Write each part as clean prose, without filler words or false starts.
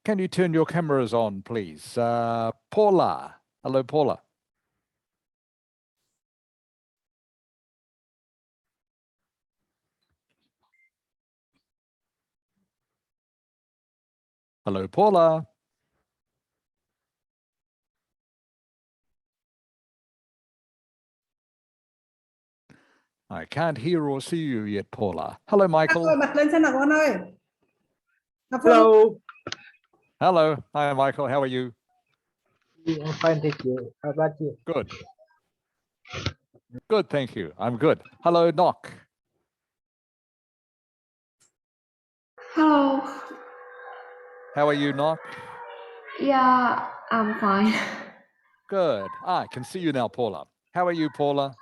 Can you turn your cameras on, please? Paula. Hello, Paula. Hello, Paula. I can't hear or see you yet, Paula. Hello, Michael. Hello. Hello. Hi, Michael. How are you? I'm fine, thank you. How about you? Good. Good, thank you. I'm good. Hello, Knock. Hello. How are you, Knock? Yeah, I'm fine. Good. I can see you now, Paula. How are you, Paula?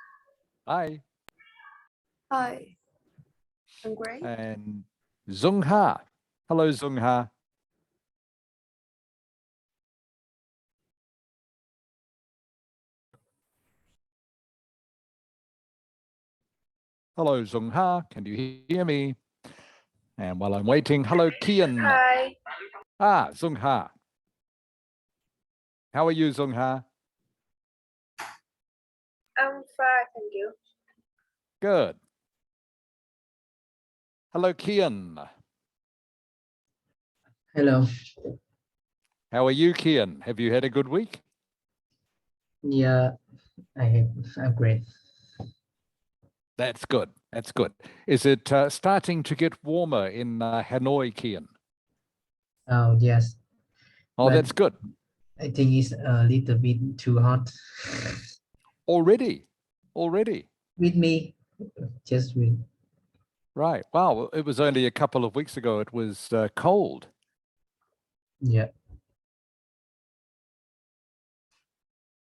Hi. Hi. I'm great. And Zung Ha. Hello, Zung Ha. Hello, Zung Ha. Can you hear me? And while I'm waiting, hello, Kian. Hi. Zung Ha. How are you, Zung Ha? I'm fine, thank you. Good. Hello, Kian. Hello. How are you, Kian? Have you had a good week? Yeah, I'm great. That's good. That's good. Is it starting to get warmer in Hanoi, Kian? Oh, yes. Oh, But that's good. I think it's a little bit too hot. Already. With me, just with. Right. Wow. It was only a couple of weeks ago. It was cold. Yeah.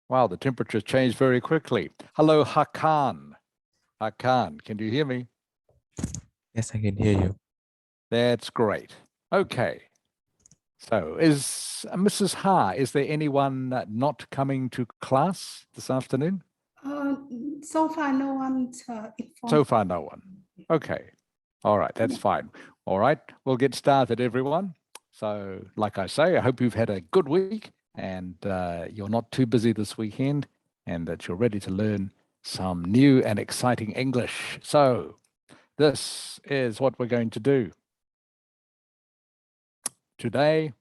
Wow. The temperature changed very quickly. Hello, Hakan. Hakan, can you hear me? Yes, I can hear you. That's great. Okay. So is Mrs. Ha, is there anyone not coming to class this afternoon? So far, no one informed. So far, no one. Okay. All right. That's fine. All right. We'll get started, everyone. So like I say, I hope you've had a good week and you're not too busy this weekend and that you're ready to learn some new and exciting English. So this is what we're going to do. Today,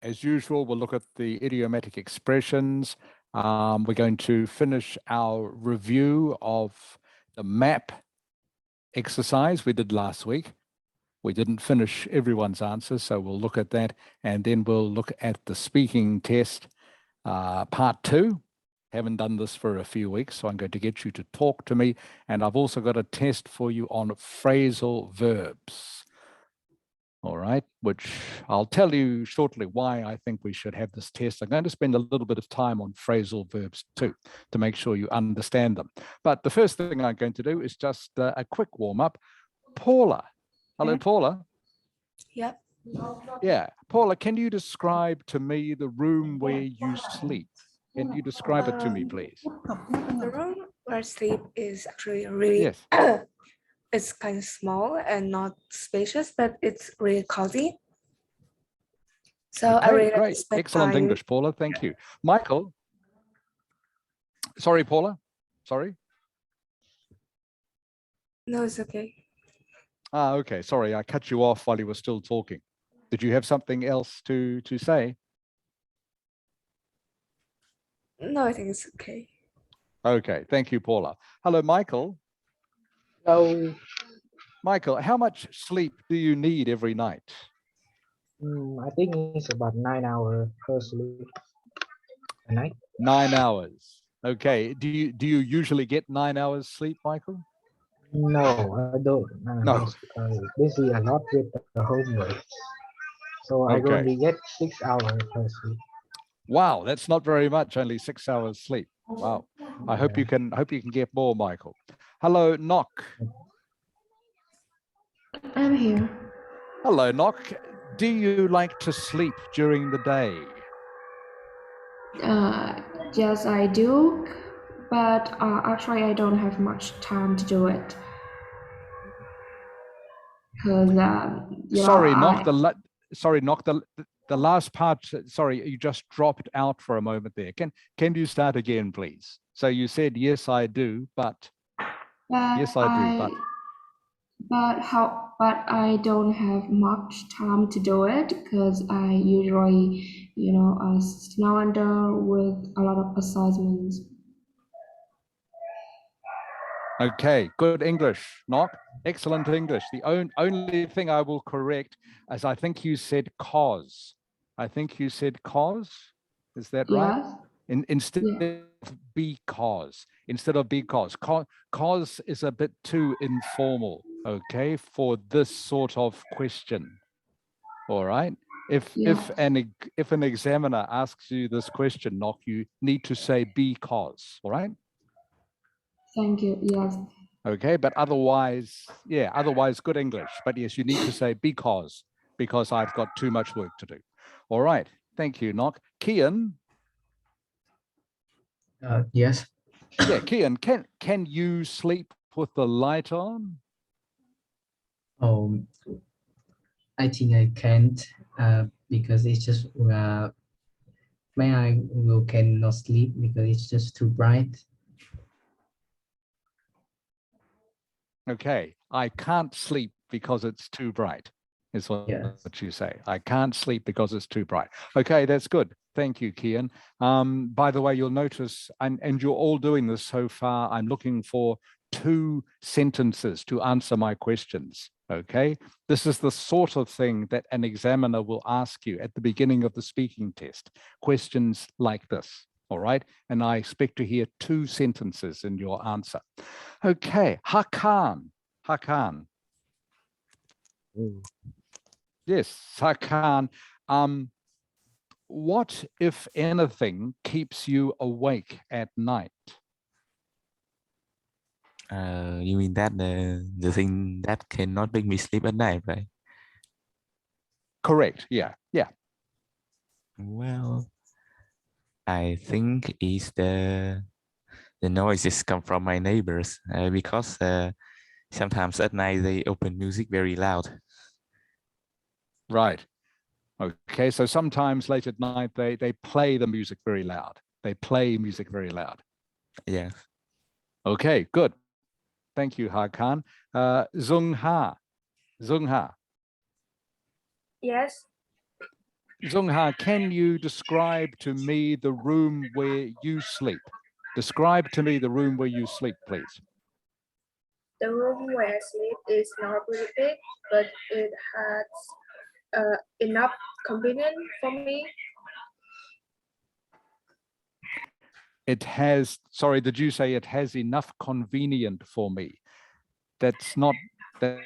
as usual, we'll look at the idiomatic expressions. We're going to finish our review of the map exercise we did last week. We didn't finish everyone's answers, so we'll look at that. And then we'll look at the speaking test, part 2. Haven't done this for a few weeks, so I'm going to get you to talk to me. And I've also got a test for you on phrasal verbs. All right, which I'll tell you shortly why I think we should have this test. I'm going to spend a little bit of time on phrasal verbs too, to make sure you understand them. But the first thing I'm going to do is just a quick warm up. Paula. Hello, Paula. Yep. Yeah, Paula, can you describe to me the room where you sleep? Can you describe it to me, please? The room where I sleep is actually really, Yes. it's kind of small and not spacious, but it's really cozy. So I Okay, really great. spend Excellent time. English, Paula. Thank you. Michael. Sorry, Paula. Sorry. No, it's okay. Okay. Sorry, I cut you off while you were still talking. Did you have something else to say? No, I think it's okay. Okay. Thank you, Paula. Hello, Michael. Hello. Michael, how much sleep do you need every night? I think it's about 9 hours per sleep a night. 9 hours. Okay. Do you usually get 9 hours sleep, Michael? No, I don't. No. Busy a lot with the homework. So I Okay. only get 6 hours per sleep. Wow, that's not very much, only 6 hours sleep. Wow. I hope Yeah. you can get more, Michael. Hello, Knock. I'm here. Hello, Knock. Do you like to sleep during the day? Yes, I do, but actually I don't have much time to do it. Because, Sorry, Knock, sorry, Knock, the last part, sorry, you just dropped out for a moment there. Can you start again, please? So you said, yes, I do, but But yes, I do, but but I don't have much time to do it because I usually, sit under with a lot of assignments. okay, good English, Knock. Excellent English. The only thing I will correct is I think you said cause. I think you said cause. Is that right? Yes. Instead Yeah. of because, cause is a bit too informal, okay, for this sort of question. All right. If Yeah. if an examiner asks you this question, Knock, you need to say because. All right. Thank you. Yes. Okay, but otherwise, yeah, otherwise good English. But yes, you need to say because I've got too much work to do. All right. Thank you, Knock. Kian. Yes. Yeah, Kian, can you sleep with the light on? Oh, I think I can't because it's just my eye will cannot sleep because it's just too bright. Okay, I can't sleep because it's too bright, is what Yes. you say. I can't sleep because it's too bright. Okay, that's good. Thank you, Kian. By the way, you'll notice, and you're all doing this so far, I'm looking for 2 sentences to answer my questions. Okay, this is the sort of thing that an examiner will ask you at the beginning of the speaking test. Questions like this. All right, and I expect to hear 2 sentences in your answer. Okay, Hakan. Yes, Hakan. What, if anything, keeps you awake at night? You mean that the thing that cannot make me sleep at night, right? Correct. Yeah. Well, I think it's the noises come from my neighbors because sometimes at night they open music very loud. Right. Okay. So sometimes late at night they play the music very loud. They play music very loud. Yeah. Okay. Good. Thank you, Hakan. Zung Ha. Yes. Zung Ha, can you describe to me the room where you sleep? Describe to me the room where you sleep, please. The room where I sleep is not really big, but it has enough convenient for me. It has, sorry, did you say it has enough convenient for me? That's not that,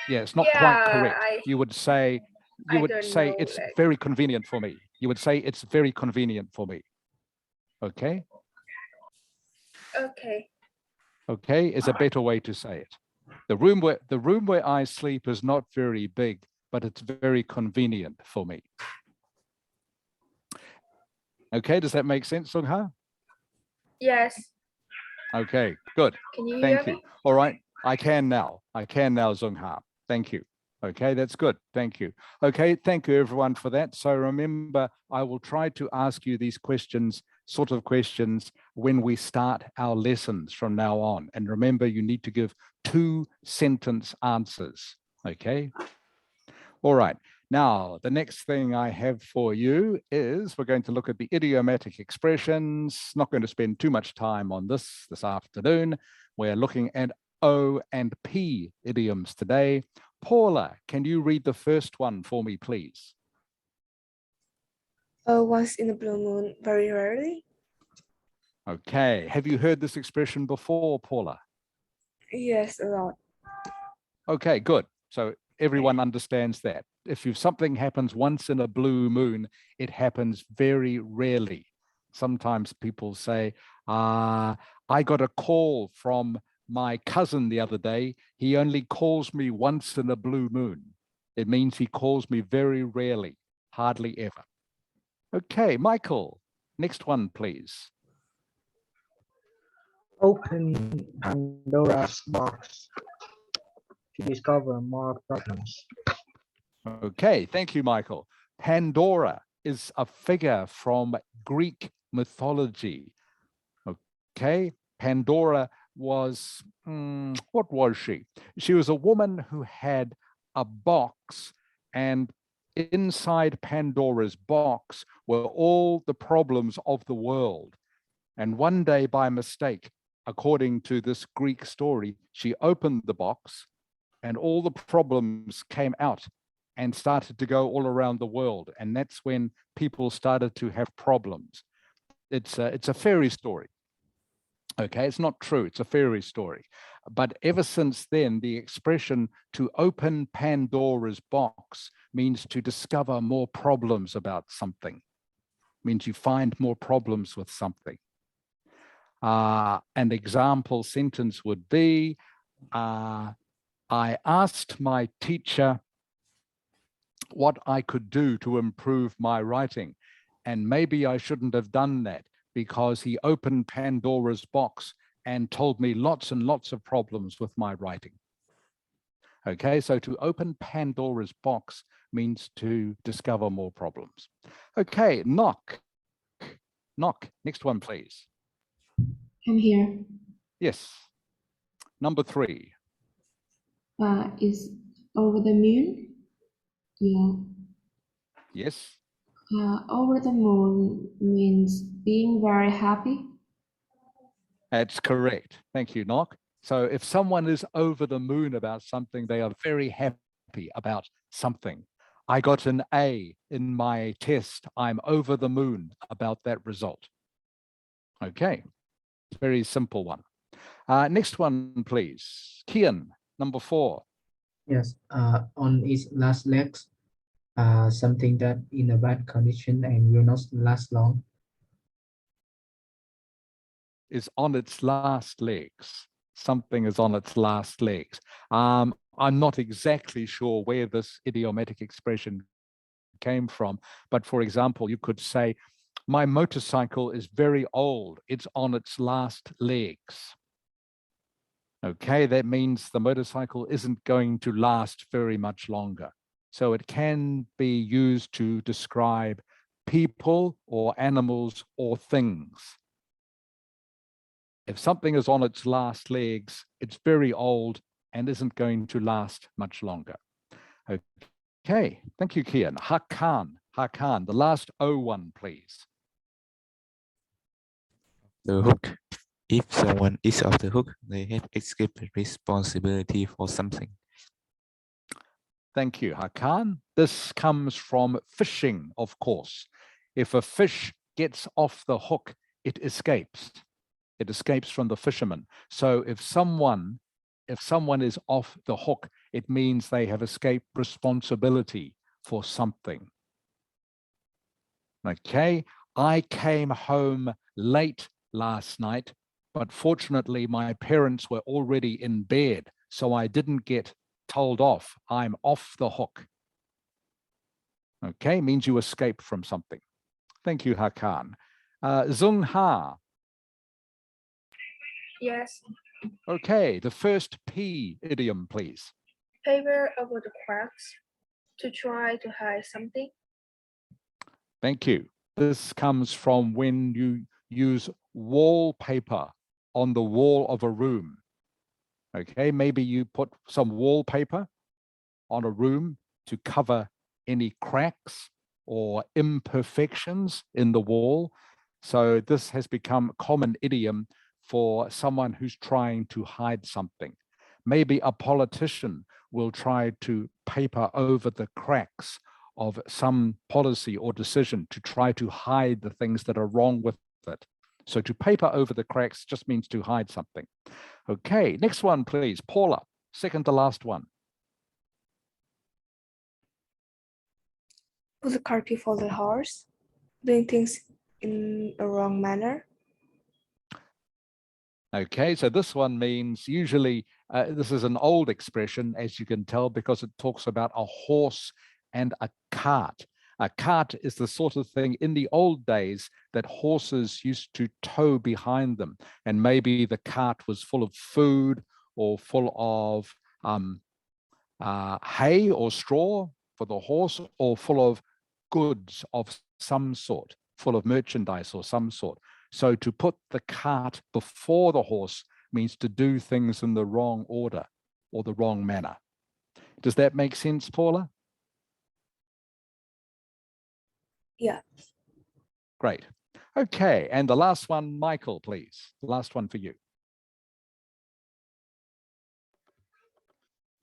yeah, it's not quite Yeah, correct. You would say don't know, it's like- very convenient for me. You would say it's very convenient for me. Okay. Okay. Okay is a better way to say it. The room where I sleep is not very big, but it's very convenient for me. Okay, does that make sense, Sung Ha? Yes. Okay, good. Can you Thank hear you. me? All right, I can now, Zung Ha. Thank you. Okay, that's good. Thank you. Okay, thank you everyone for that. So remember, I will try to ask you these questions, sort of questions, when we start our lessons from now on. And remember, you need to give 2 sentence answers. Okay. All right. Now, the next thing I have for you is we're going to look at the idiomatic expressions. Not going to spend too much time on this afternoon. We're looking at O and P idioms today. Paula, can you read the first one for me, please? Once in a blue moon, very rarely. Okay. Have you heard this expression before, Paula? Yes, a lot. Okay, good. So everyone understands that. If something happens once in a blue moon, it happens very rarely. Sometimes people say, I got a call from my cousin the other day. He only calls me once in a blue moon. It means he calls me very rarely, hardly ever. Okay, Michael, next one, please. Open Pandora's box to discover more problems. Okay, thank you, Michael. Pandora is a figure from Greek mythology. Okay, Pandora was, what was she? She was a woman who had a box, and inside Pandora's box were all the problems of the world. And one day, by mistake, according to this Greek story, she opened the box and all the problems came out and started to go all around the world. And that's when people started to have problems. It's a fairy story. Okay, it's not true, it's a fairy story. But ever since then, the expression to open Pandora's box means to discover more problems about something, means you find more problems with something. An example sentence would be, I asked my teacher what I could do to improve my writing. And maybe I shouldn't have done that because he opened Pandora's box and told me lots and lots of problems with my writing. Okay, so to open Pandora's box means to discover more problems. Okay, knock. Knock, next one, please. I'm here. Yes, number 3. Is over the moon? Yeah. Yes, Over the moon means being very happy. that's correct. Thank you, Knock. So if someone is over the moon about something, they are very happy about something. I got an A in my test. I'm over the moon about that result. Okay, very simple one. Next one, please. Kian, number 4. Yes, on its last legs, something that in a bad condition and will not last long. Is on its last legs. Something is on its last legs. I'm not exactly sure where this idiomatic expression came from, but for example, you could say, my motorcycle is very old. It's on its last legs. Okay, that means the motorcycle isn't going to last very much longer. So it can be used to describe people or animals or things. If something is on its last legs, it's very old and isn't going to last much longer. Okay, thank you, Kian. Hakan, the last O one, please. The hook. If someone is off the hook, they have escaped responsibility for something. Thank you, Hakan. This comes from fishing, of course. If a fish gets off the hook, it escapes. It escapes from the fisherman. So if someone is off the hook, it means they have escaped responsibility for something. Okay, I came home late last night, but fortunately my parents were already in bed, so I didn't get told off. I'm off the hook. Okay, means you escape from something. Thank you, Hakan. Zung Ha. Yes, Okay, the first P idiom, please. paper over the cracks to try to hide something. Thank you. This comes from when you use wallpaper on the wall of a room. Okay, maybe you put some wallpaper on a room to cover any cracks or imperfections in the wall. So this has become a common idiom for someone who's trying to hide something. Maybe a politician will try to paper over the cracks of some policy or decision to try to hide the things that are wrong with it. So to paper over the cracks just means to hide something. Okay, next one, please. Paula, second to last one. Put the cart before the horse, doing things in a wrong manner. Okay, so this one means usually, this is an old expression, as you can tell, because it talks about a horse and a cart. A cart is the sort of thing in the old days that horses used to tow behind them. And maybe the cart was full of food or full of hay or straw, for the horse, or full of goods of some sort, full of merchandise or some sort. So to put the cart before the horse means to do things in the wrong order or the wrong manner. Does that make sense, Paula? Yeah. Great. Okay, and the last one, Michael, please. The last one for you.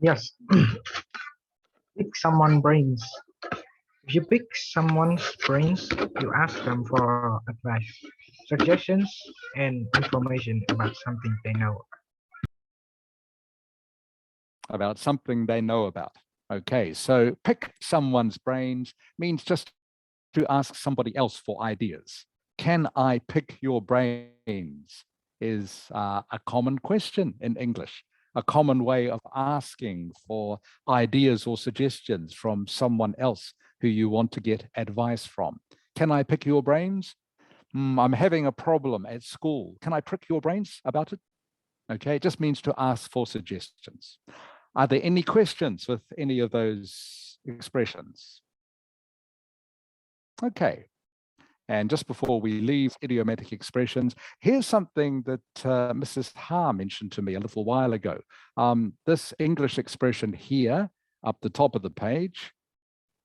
Yes. Pick someone's brains. If you pick someone's brains, you ask them for advice, suggestions, and information about something they know. About something they know about. Okay, so pick someone's brains means just to ask somebody else for ideas. Can I pick your brains is a common question in English, a common way of asking for ideas or suggestions from someone else who you want to get advice from. Can I pick your brains? I'm having a problem at school. Can I prick your brains about it? Okay, it just means to ask for suggestions. Are there any questions with any of those expressions? Okay. And just before we leave idiomatic expressions, here's something that Mrs. Ha mentioned to me a little while ago. This English expression here, up the top of the page,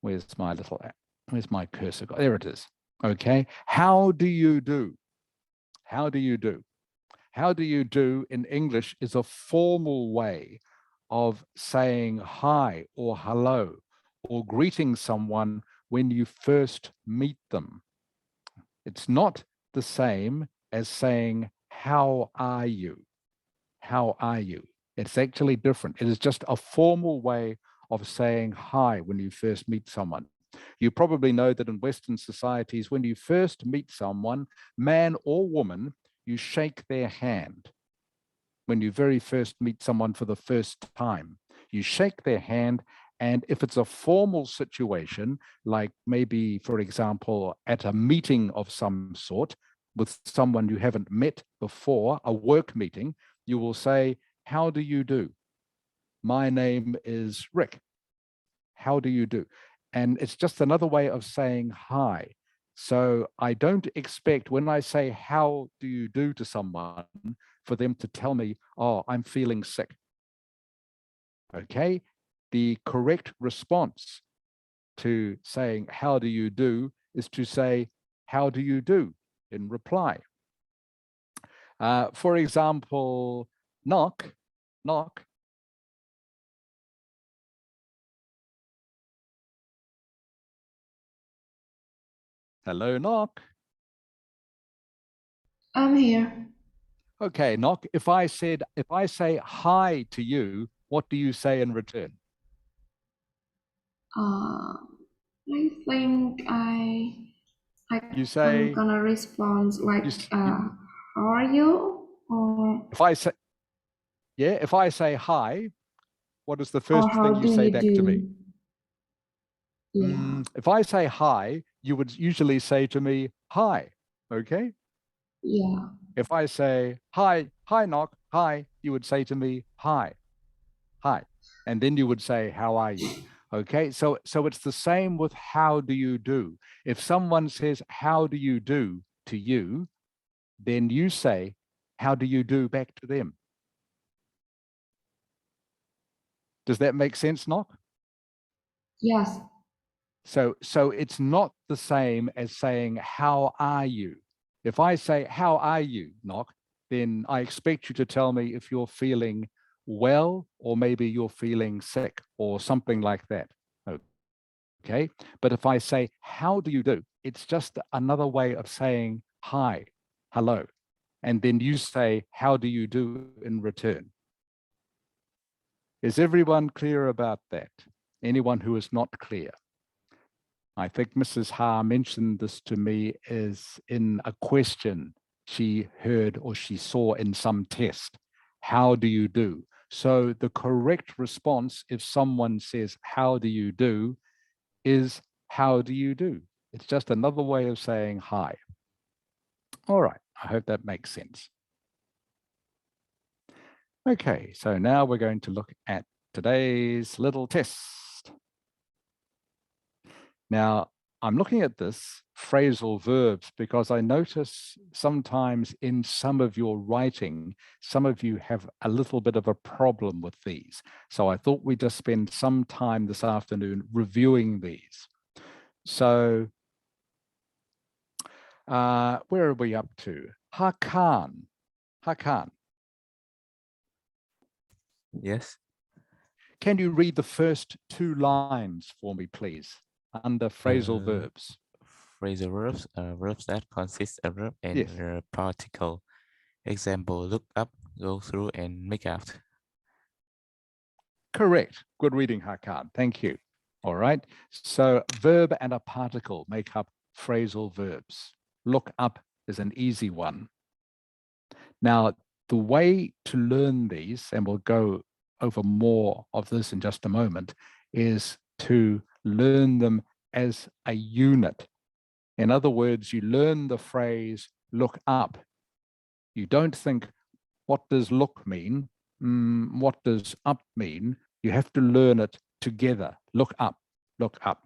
where's my cursor? There it is. Okay. How do you do? How do you do? How do you do in English is a formal way of saying hi or hello or greeting someone when you first meet them. It's not the same as saying, how are you? How are you? It's actually different. It is just a formal way of saying hi when you first meet someone. You probably know that in Western societies, when you first meet someone, man or woman, you shake their hand. When you very first meet someone for the first time, you shake their hand. And if it's a formal situation, like maybe, for example, at a meeting of some sort with someone you haven't met before, a work meeting, you will say, how do you do? My name is Rick. How do you do? And it's just another way of saying hi. So I don't expect when I say, how do you do to someone, for them to tell me, oh, I'm feeling sick. Okay. The correct response to saying, how do you do, is to say, how do you do, in reply. For example, knock. Hello, knock. I'm here. Okay, knock. If I say hi to you, what do you say in return? I think You say, I'm gonna respond like, how are you? Or if I say hi, what is the or first how thing you do say you back do? to me? Yeah. If I say hi, you would usually say to me, hi, okay? Yeah. If I say, hi, knock, hi, you would say to me, hi. And then you would say, how are you? Okay, so it's the same with how do you do. If someone says, how do you do to you, then you say, how do you do back to them? Does that make sense, Knock? Yes. So it's not the same as saying, how are you? If I say, how are you, Knock, then I expect you to tell me if you're feeling well, or maybe you're feeling sick or something like that. Okay. But if I say, how do you do? It's just another way of saying hi, hello. And then you say, how do you do in return? Is everyone clear about that? Anyone who is not clear? I think Mrs. Ha mentioned this to me is in a question she heard or she saw in some test. How do you do? So the correct response, if someone says, how do you do, is how do you do? It's just another way of saying hi. All right, I hope that makes sense. Okay, so now we're going to look at today's little test. Now, I'm looking at this phrasal verbs because I notice sometimes in some of your writing, some of you have a little bit of a problem with these. So I thought we'd just spend some time this afternoon reviewing these. So where are we up to? Hakan. Hakan, Yes. can you read the first 2 lines for me, please, under phrasal verbs? Phrasal verbs are verbs that consist of verb and Yes. a particle. Example: look up, go through, and make out. Correct. Good reading, Hakan. Thank you. All right. So verb and a particle make up phrasal verbs. Look up is an easy one. Now, the way to learn these, and we'll go over more of this in just a moment, is to learn them as a unit. In other words, you learn the phrase look up. You don't think, what does look mean? What does up mean? You have to learn it together. Look up, look up.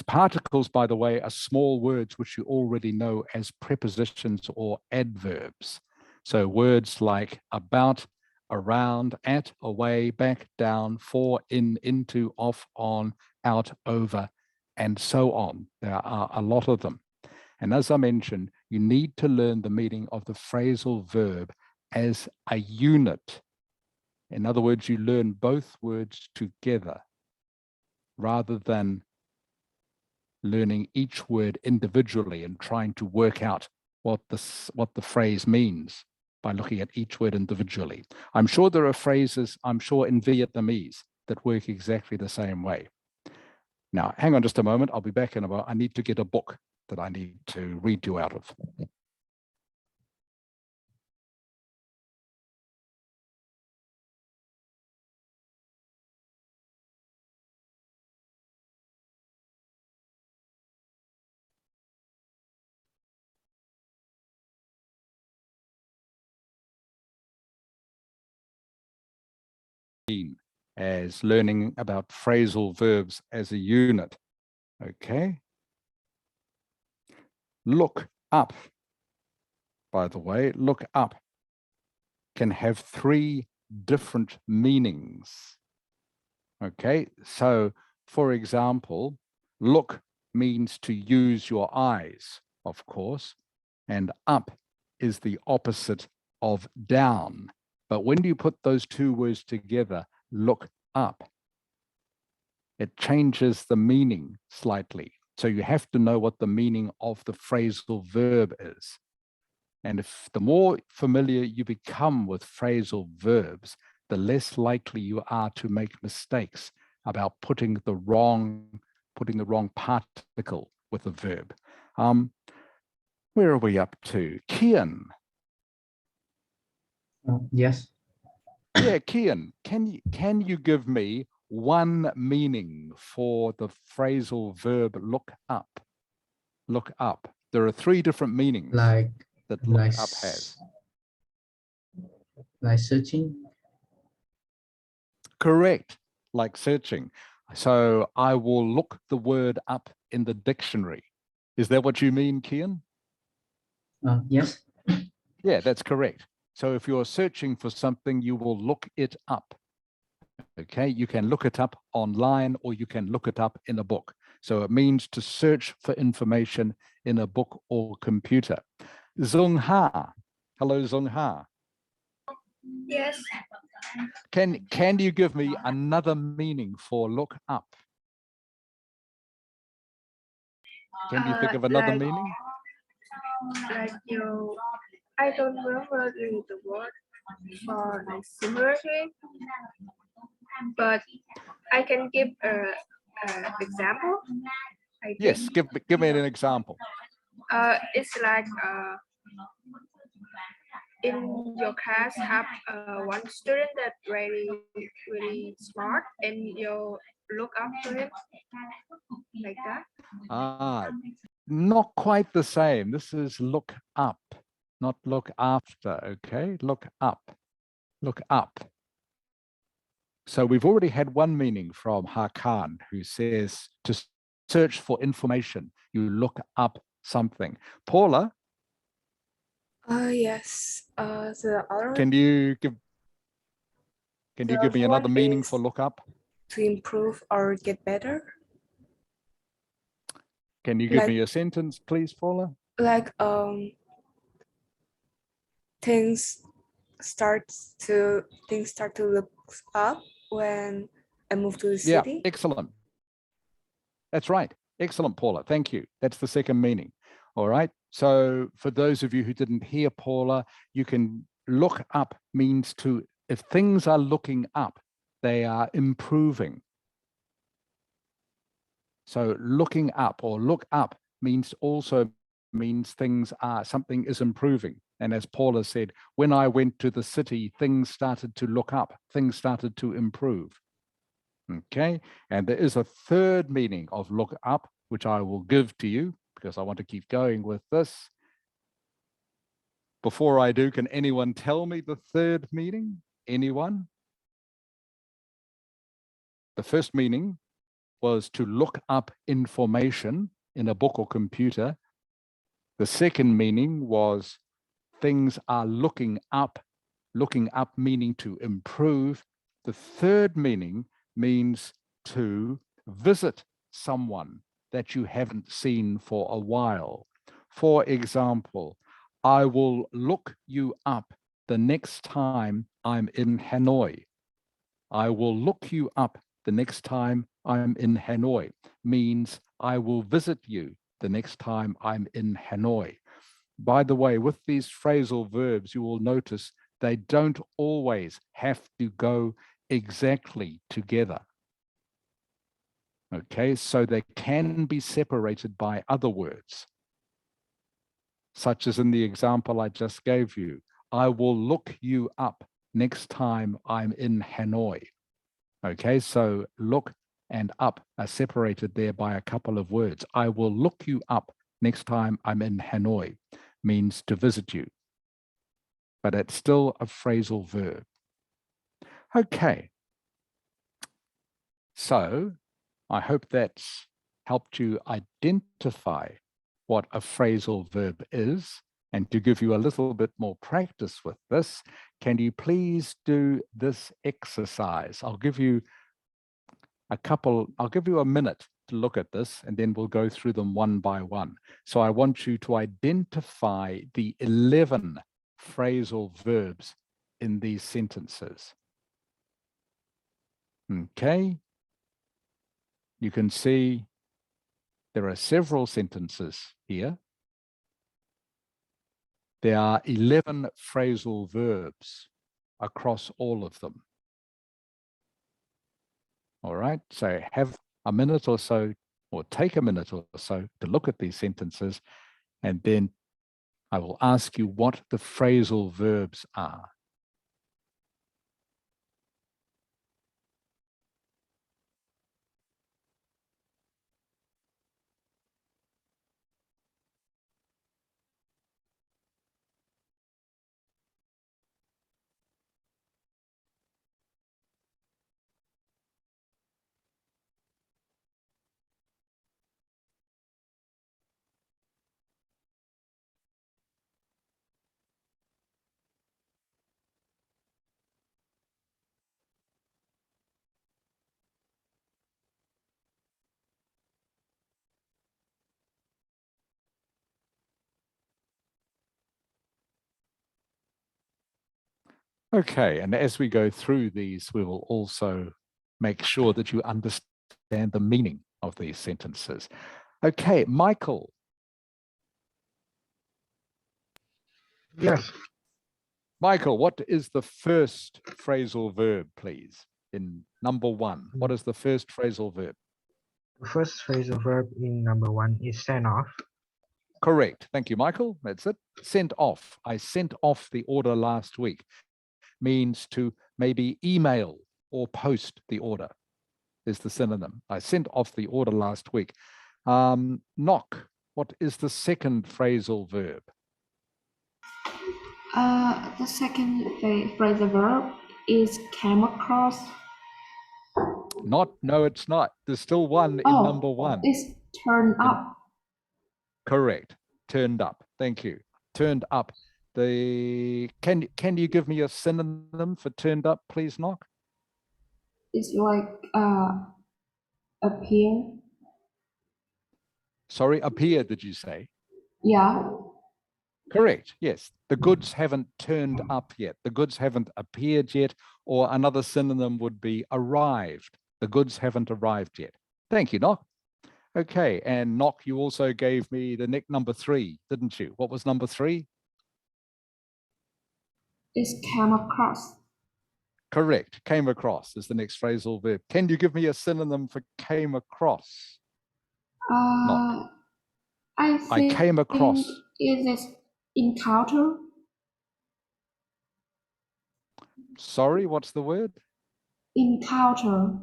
Particles, by the way, are small words which you already know as prepositions or adverbs. So words like about, around, at, away, back, down, for, in, into, off, on, out, over, and so on. There are a lot of them. And as I mentioned, you need to learn the meaning of the phrasal verb as a unit. In other words, you learn both words together rather than learning each word individually and trying to work out what the phrase means by looking at each word individually. I'm sure there are phrases, I'm sure in Vietnamese, that work exactly the same way. Now, hang on just a moment. I'll be back in a moment. I need to get a book that I need to read you out of. As learning about phrasal verbs as a unit. Okay. Look up, by the way, look up can have 3 different meanings. Okay, so for example, look means to use your eyes, of course, and up is the opposite of down. But when you put those 2 words together, look up, it changes the meaning slightly. So you have to know what the meaning of the phrasal verb is. And if the more familiar you become with phrasal verbs, the less likely you are to make mistakes about putting the wrong particle with a verb. Where are we up to? Kian. Yes. Yeah, Kian, can you give me one meaning for the phrasal verb look up? Look up. There are 3 different meanings that look up has. Like searching? Correct, like searching. So I will look the word up in the dictionary. Is that what you mean, Kian? Yes. Yeah, that's correct. So if you're searching for something, you will look it up. Okay, you can look it up online or you can look it up in a book. So it means to search for information in a book or computer. Zung Ha. Hello, Zung Ha. Yes. Can you give me another meaning for look up? Can you think of another meaning? Like I don't remember the word for like similarity, but I can give a example. I Yes, think. give me an example. It's like in your class have one student that really smart, and you look up to him like that. Not quite the same. This is look up, not look after. Okay, look up, look up. So we've already had one meaning from Hakan, who says to search for information. You look up something. Paula, Yes. The other can you give me one another meaning for is look up? to improve or get better. Can you give Like me a sentence, please, Paula? like things start to look up when I move to the Yeah, city. excellent. That's right. Excellent, Paula. Thank you. That's the second meaning. All right. So for those of you who didn't hear Paula, you can look up means to, if things are looking up, they are improving. So looking up or look up means things are, something is improving. And as Paula said, when I went to the city, things started to look up, things started to improve. Okay, and there is a third meaning of look up, which I will give to you because I want to keep going with this. Before I do, can anyone tell me the third meaning? Anyone? The first meaning was to look up information in a book or computer. The second meaning was things are looking up meaning to improve. The third meaning means to visit someone that you haven't seen for a while. For example, I will look you up the next time I'm in Hanoi. I will look you up the next time I'm in Hanoi means I will visit you the next time I'm in Hanoi. By the way, with these phrasal verbs, you will notice they don't always have to go exactly together. Okay, so they can be separated by other words, such as in the example I just gave you. I will look you up next time I'm in Hanoi. Okay, so look and up are separated there by a couple of words. I will look you up next time I'm in Hanoi means to visit you, but it's still a phrasal verb. Okay, so I hope that's helped you identify what a phrasal verb is. And to give you a little bit more practice with this, can you please do this exercise? I'll give you a minute to look at this, and then we'll go through them one by one. So I want you to identify the 11 phrasal verbs in these sentences. Okay. You can see there are several sentences here. There are 11 phrasal verbs across all of them. All right, so have a minute or so, or take a minute or so to look at these sentences, and then I will ask you what the phrasal verbs are. Okay, and as we go through these, we will also make sure that you understand the meaning of these sentences. Okay, Michael. Yes, Michael, what is the first phrasal verb, please? In number one, what is the first phrasal verb? the first phrasal verb in number one is send off. Correct. Thank you, Michael. That's it. Sent off. I sent off the order last week means to maybe email or post the order is the synonym. I sent off the order last week. Knock. What is the second phrasal verb? The second phrasal verb is came across. No, it's not. There's still one in number one. It's turned In- up. Correct. Turned up. Thank you. Turned up. Can you give me a synonym for turned up, please, Knock? It's like appear. Sorry, appear, did you say? Yeah. Correct. Yes. The goods haven't turned up yet. The goods haven't appeared yet, or another synonym would be arrived. The goods haven't arrived yet. Thank you, Knock. Okay. And Knock, you also gave me the nick number 3, didn't you? What was number 3? It's came across. Correct. Came across is the next phrasal verb. Can you give me a synonym for came across? Knock. I I think came across. it is encounter. Sorry, what's the word? Encounter.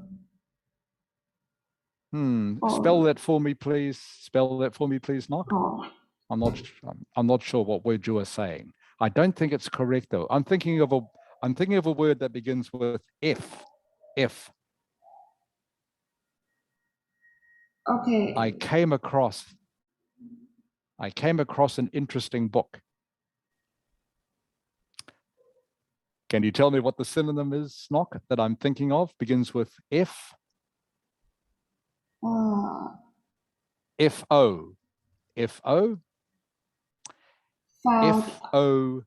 Spell that for me, please. Spell that for me, please, Knock. Oh, I'm not sure what word you are saying. I don't think it's correct though. I'm thinking of a word that begins with F. F. okay. I came across an interesting book. Can you tell me what the synonym is, Knock, that I'm thinking of? Begins with F. F-O. F-O. Found. F-O.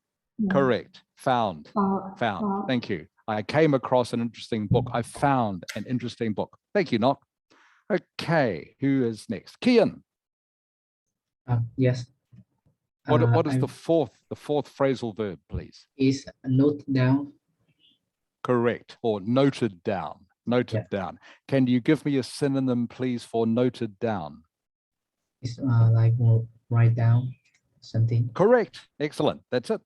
Correct. Found. Found. Thank you. I came across an interesting book. I found an interesting book. Thank you, Knock. Okay, who is next? Kian. Yes. What is the fourth phrasal verb, please? Is note down. Correct. Or noted down. Noted down. Can you give me a synonym, please, for noted down? It's like write down something. Correct. Excellent. That's it.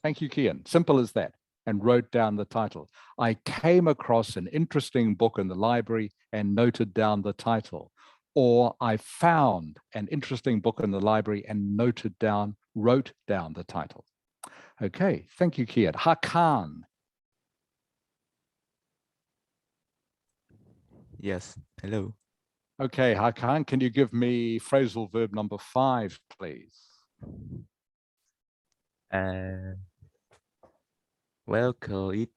Thank you, Kian. Simple as that. And wrote down the title. I came across an interesting book in the library and noted down the title. Or I found an interesting book in the library and wrote down the title. Okay, thank you, Kian. Hakan. Yes, hello. Okay, Hakan, can you give me phrasal verb number 5, please? Well, call it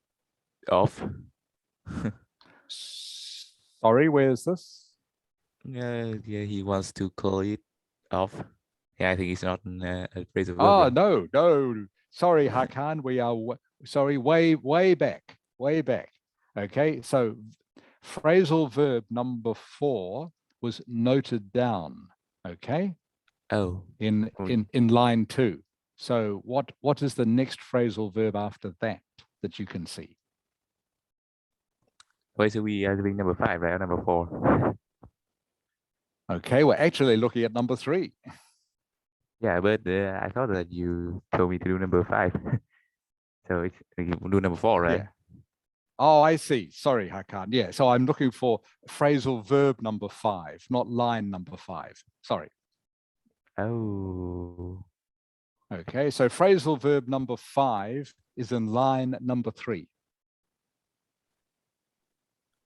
off. Sorry, where is this? Yeah, he wants to call it off. Yeah, I think it's not a phrasal verb. Oh, no. Sorry, Hakan, we are, sorry, way back. Okay, so phrasal verb number 4 was noted down, okay? Oh. In line 2. So what is the next phrasal verb after that you can see? Wait, so we are doing number 5, right? Or number 4? Okay, we're actually looking at number 3. Yeah, but I thought that you told me to do number 5. So we do number 4, right? Yeah. Oh, I see. Sorry, Hakan. Yeah, so I'm looking for phrasal verb number 5, not line number 5. Sorry. Oh. Okay, so phrasal verb number 5 is in line number 3.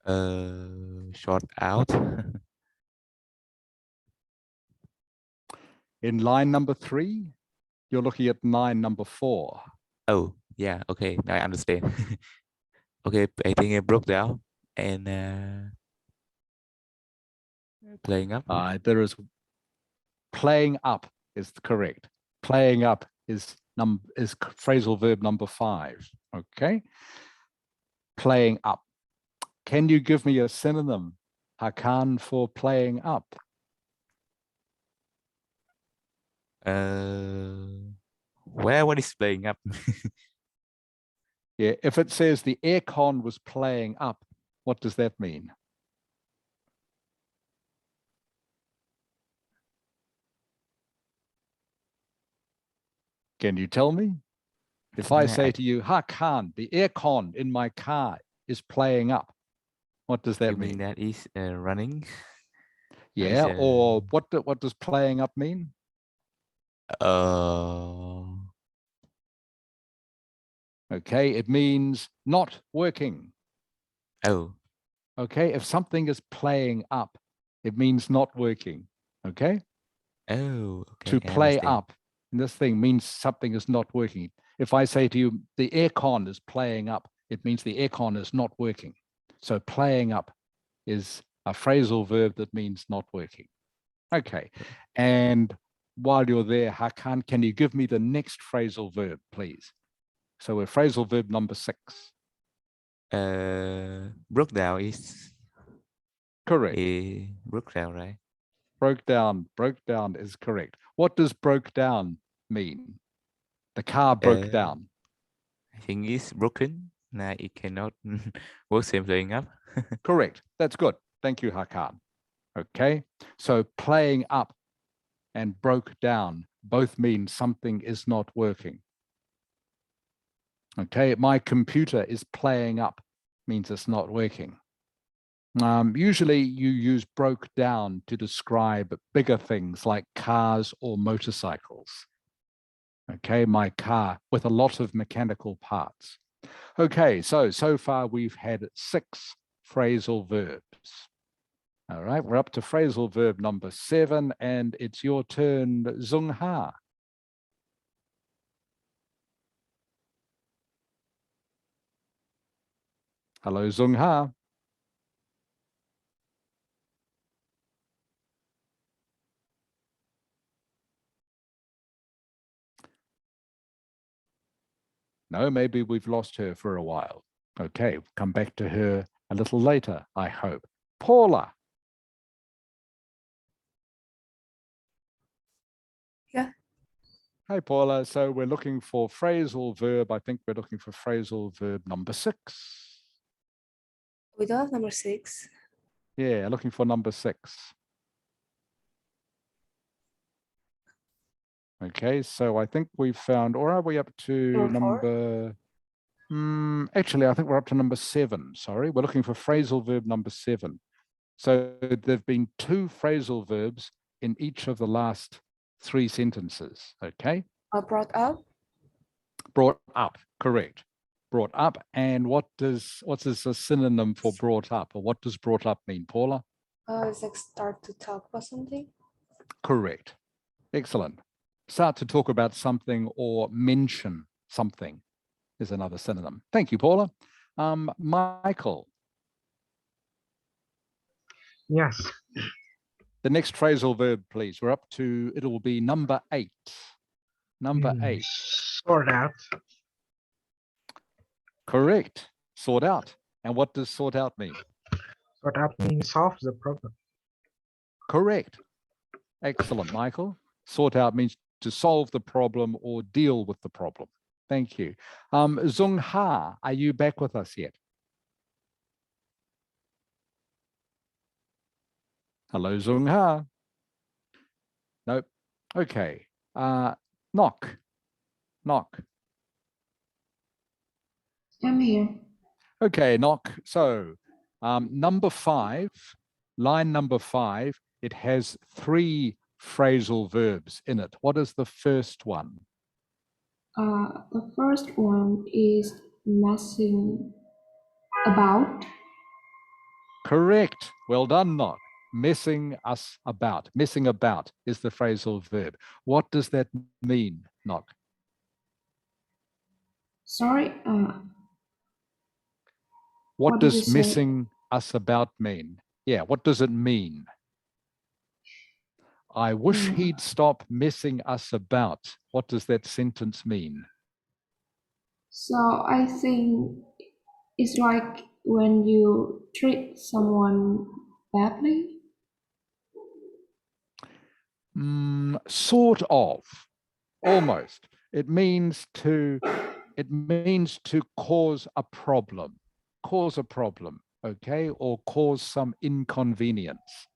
Short out. In line number 3, you're looking at line number 4. Oh, yeah. Okay, now I understand. Okay, I think I broke down and playing up. There is playing up is correct. Playing up is phrasal verb number 5. Okay, playing up. Can you give me a synonym, Hakan, for playing up? What is playing up? Yeah, if it says the aircon was playing up, what does that mean? Can you tell me? If I say to you, Hakan, the aircon in my car is playing up, what does that mean? That is running. Yeah, or what does playing up mean? Okay, it means not working. Oh. Okay, if something is playing up, it means not working. Okay, Oh, okay. to I play understand. up in this thing means something is not working. If I say to you, the aircon is playing up, it means the aircon is not working. So playing up is a phrasal verb that means not working. Okay, and while you're there, Hakan, can you give me the next phrasal verb, please? So we're phrasal verb number 6. Broke down is Correct. broke down, right? Broke down is correct. What does broke down mean? The car broke down. I think it's broken. Nah, it cannot work same playing up. Correct. That's good. Thank you, Hakan. Okay, so playing up and broke down both mean something is not working. Okay, my computer is playing up means it's not working. Usually you use broke down to describe bigger things like cars or motorcycles. Okay, my car with a lot of mechanical parts. Okay, so far we've had 6 phrasal verbs. All right, we're up to phrasal verb number 7, and it's your turn, Zung Ha. Hello, Zung Ha. No, maybe we've lost her for a while. Okay, come back to her a little later, I hope. Paula. Yeah. Hi, Paula. So we're looking for phrasal verb. I think we're looking for phrasal verb number 6. We don't have number 6. Yeah, looking for number 6. Okay, so I think we've found, or are we up to Number 4? actually, I think we're up to number 7. Sorry, we're looking for phrasal verb number 7. So there've been 2 phrasal verbs in each of the last 3 sentences. Okay, Brought up. brought up, correct. Brought up, and what's a synonym for brought up, or what does brought up mean, Paula? It's like start to talk about something. Correct. Excellent. Start to talk about something or mention something is another synonym. Thank you, Paula. Michael. Yes. The next phrasal verb, please. We're up to, it will be number 8. Number 8. Sort out. Correct. Sort out. And what does sort out mean? Sort out means solve the problem. Correct. Excellent, Michael. Sort out means to solve the problem or deal with the problem. Thank you. Zung Ha, are you back with us yet? Hello, Zung Ha. Nope. Okay. Knock. Knock. I'm here. Okay, knock. So number 5, line number 5, it has 3 phrasal verbs in it. What is the first one? The first one is messing about. Correct. Well done, Knock. Messing us about. Messing about is the phrasal verb. What does that mean, Knock? Sorry, What did you does say? messing us about mean? Yeah, what does it mean? I wish he'd stop messing us about. What does that sentence mean? So I think it's like when you treat someone badly. Sort of, almost. It means to cause a problem, okay, or cause some inconvenience.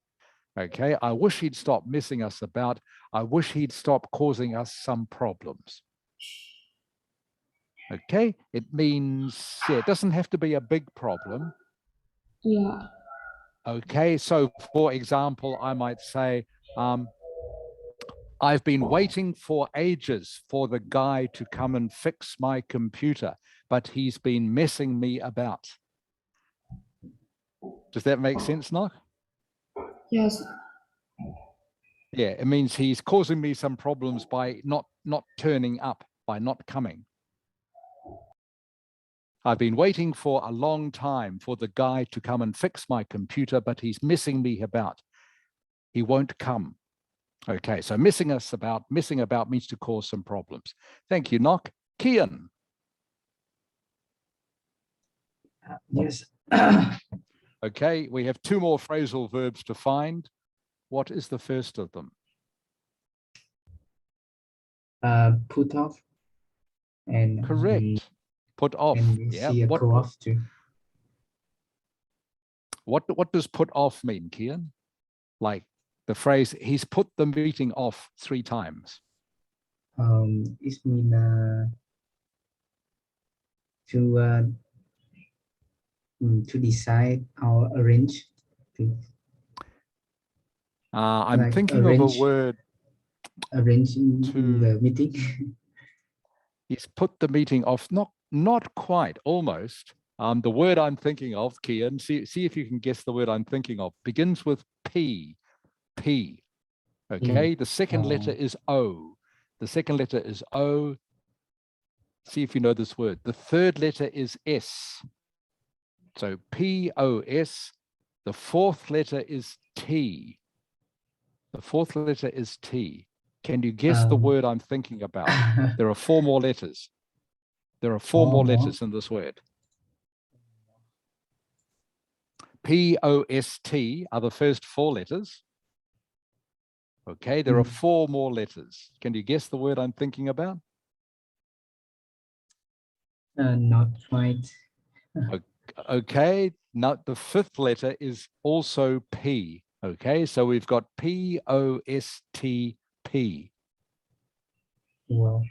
Okay, I wish he'd stop messing us about. I wish he'd stop causing us some problems. Okay, it means, yeah, it doesn't have to be a big problem. Yeah. Okay, so for example, I might say, I've been waiting for ages for the guy to come and fix my computer, but he's been messing me about. Does that make sense, Nok? Yes. Yeah, it means he's causing me some problems by not turning up, by not coming. I've been waiting for a long time for the guy to come and fix my computer, but he's messing me about. He won't come. Okay, so messing about means to cause some problems. Thank you, Nok. Kian. Yes. Okay, we have 2 more phrasal verbs to find. What is the first of them? Put off. And Correct. Put off. and we Yeah. see a go off too. What does put off mean, Kian? Like the phrase, he's put the meeting off 3 times. It mean to decide or arrange to I'm like thinking of a word. arrange in to- the meeting. He's put the meeting off. Not quite, almost. The word I'm thinking of, Kian, see if you can guess the word I'm thinking of. Begins with P. P. Okay, the second letter is O. The second letter is O. See if you know this word. The third letter is S. So P-O-S. The fourth letter is T. The fourth letter is T. Can you guess the word I'm thinking about? There are 4 more letters. There are 4 more letters in this word. P-O-S-T are the first 4 letters. Okay, there are 4 more letters. Can you guess the word I'm thinking about? Not quite. Okay, now the 5th letter is also P. Okay, so we've got P-O-S-T-P. Well,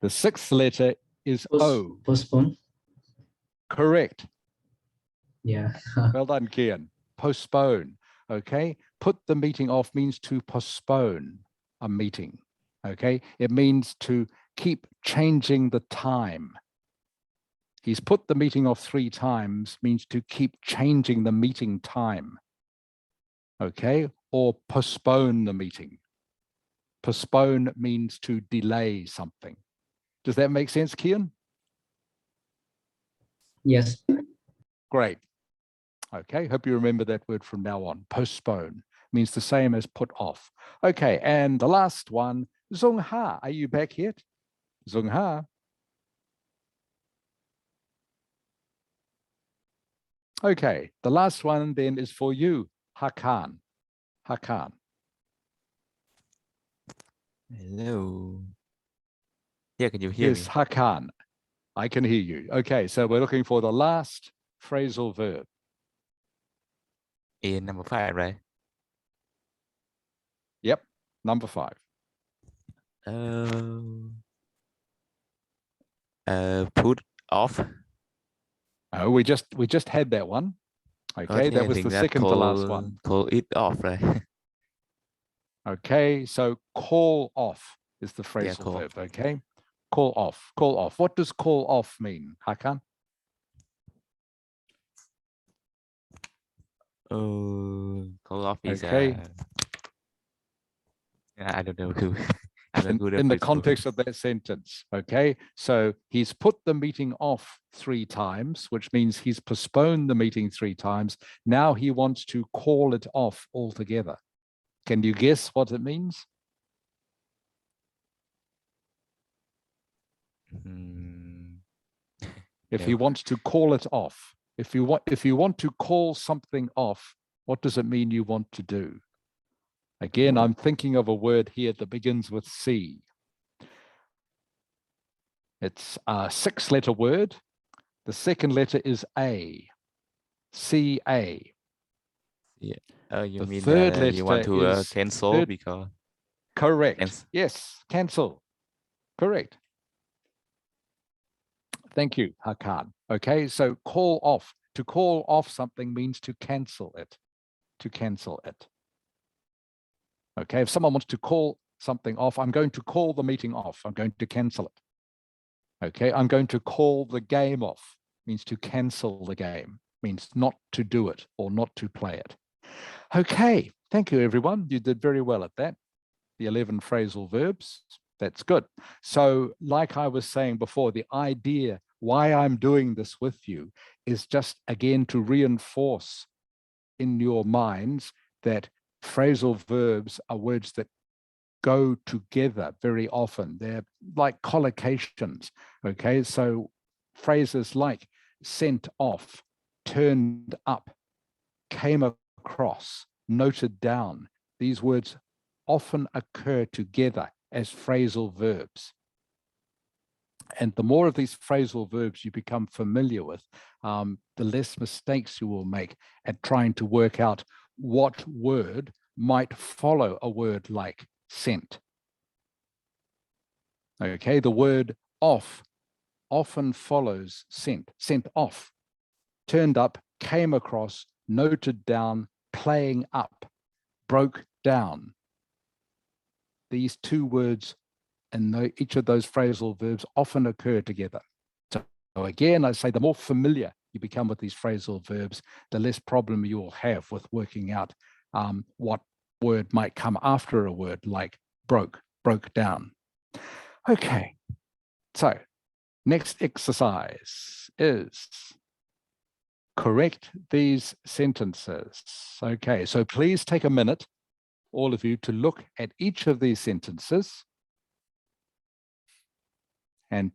The 6th letter is O. Postpone. Correct. Yeah. Well done, Kian. Postpone. Okay, put the meeting off means to postpone a meeting. Okay, it means to keep changing the time. He's put the meeting off 3 times means to keep changing the meeting time. Okay, or postpone the meeting. Postpone means to delay something. Does that make sense, Kian? Yes. Great. Okay, hope you remember that word from now on. Postpone means the same as put off. Okay, and the last one, Zung Ha. Are you back yet? Zung Ha. Okay, the last one then is for you, Hakan. Hakan. Hello. Yeah, can you hear Yes, me? Hakan. I can hear you. Okay, so we're looking for the last phrasal verb. In number 5, right? Yep, number 5. Put off. Oh, we just had that one. Okay, Okay, that I was think the that second to last one. Call it off, right? Okay, so call off is the phrasal call verb. Okay, call off. Call off. What does call off mean, Hakan? Call off is Okay. I don't know who. I'm not good at In the this word. context of that sentence. Okay, so he's put the meeting off 3 times, which means he's postponed the meeting 3 times. Now he wants to call it off altogether. Can you guess what it means? If he No. wants to call it off, if you want to call something off, what does it mean you want to do? Again, I'm thinking of a word here that begins with C. It's a 6-letter word. The second letter is A. C-A. Yeah. Oh, you The mean third that you want letter to is cancel because correct. Yes, cancel. Correct. Thank you, Hakan. Okay, so call off. To call off something means to cancel it. To cancel it. Okay, if someone wants to call something off, I'm going to call the meeting off. I'm going to cancel it. Okay, I'm going to call the game off. means to cancel the game, means not to do it or not to play it. Okay, thank you, everyone. You did very well at that. The 11 phrasal verbs, that's good. So like I was saying before, the idea why I'm doing this with you is just, again, to reinforce in your minds that phrasal verbs are words that go together very often. They're like collocations, okay? So phrases like sent off, turned up, came across, noted down, these words often occur together as phrasal verbs. And the more of these phrasal verbs you become familiar with, the less mistakes you will make at trying to work out what word might follow a word like sent. Okay, the word off often follows sent, sent off, turned up, came across, noted down, playing up, broke down. These two words and each of those phrasal verbs often occur together. So again, I say the more familiar you become with these phrasal verbs, the less problem you will have with working out what word might come after a word like broke down. Okay, so next exercise is correct these sentences. Okay, so please take a minute, all of you, to look at each of these sentences and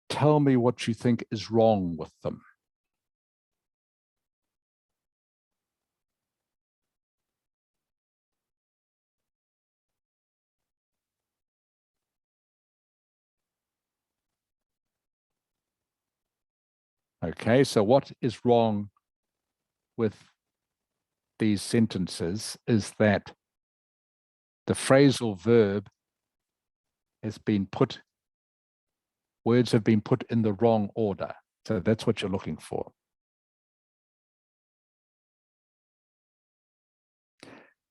tell me what you think is wrong with them. Okay, so what is wrong with these sentences is that the phrasal verb has been put, words have been put in the wrong order. So that's what you're looking for.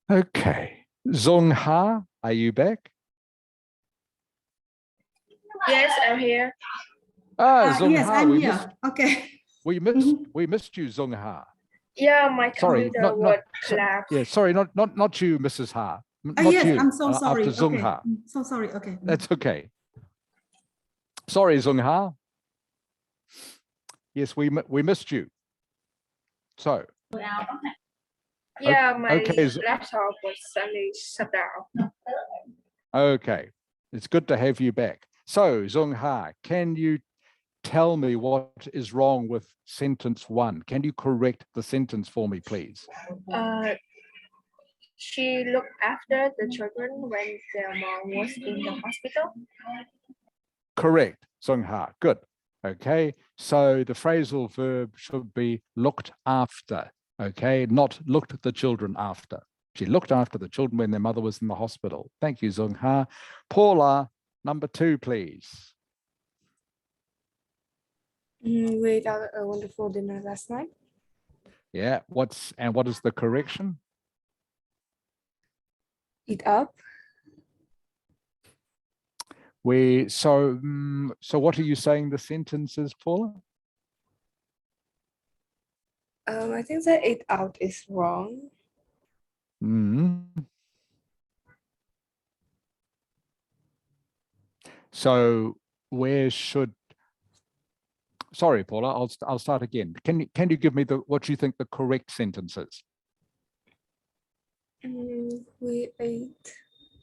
Okay, Zong Ha, are you back? Yes, I'm here. Zong Yes, Ha, I'm we here. missed, Okay. we missed you, Zong Ha. Yeah, my Sorry, computer would collapse. yeah, sorry, not you, Mrs. Ha. Not Yes, you. I'm so sorry. After Zong Okay. Ha. So sorry. Okay. That's okay. Sorry, Zong Ha. Yes, we missed you. So. Yeah, my Okay. laptop was suddenly shut down. Okay, it's good to have you back. So, Zong Ha, can you tell me what is wrong with sentence 1? Can you correct the sentence for me, please? She looked after the children when their mom was in the hospital. Correct, Zong Ha, good. Okay, so the phrasal verb should be looked after, okay, not looked the children after. She looked after the children when their mother was in the hospital. Thank you, Zong Ha. Paula, number 2, please. We ate out a wonderful dinner last night. Yeah, what is the correction? Eat up. So what are you saying the sentence is, Paula? I think that eat out is wrong. So where should? Sorry, Paula. I'll start again. Can you give me what you think the correct sentence is? We ate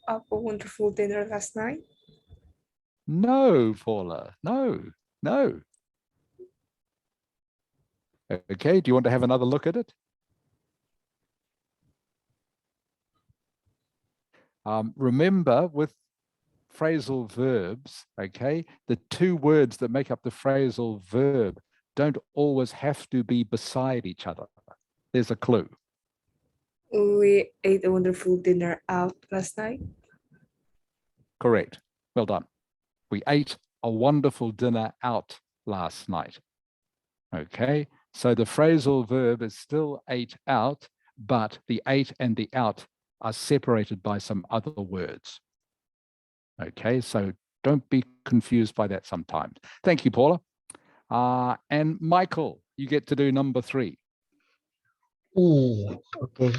up a wonderful dinner last night. No, Paula. No. Okay. Do you want to have another look at it? Remember, with phrasal verbs, okay, the two words that make up the phrasal verb don't always have to be beside each other. There's a clue. We ate a wonderful dinner out last night. Correct. Well done. We ate a wonderful dinner out last night. Okay, so the phrasal verb is still ate out, but the ate and the out are separated by some other words. Okay, so don't be confused by that sometimes. Thank you, Paula. And Michael, you get to do number 3. Ooh, okay.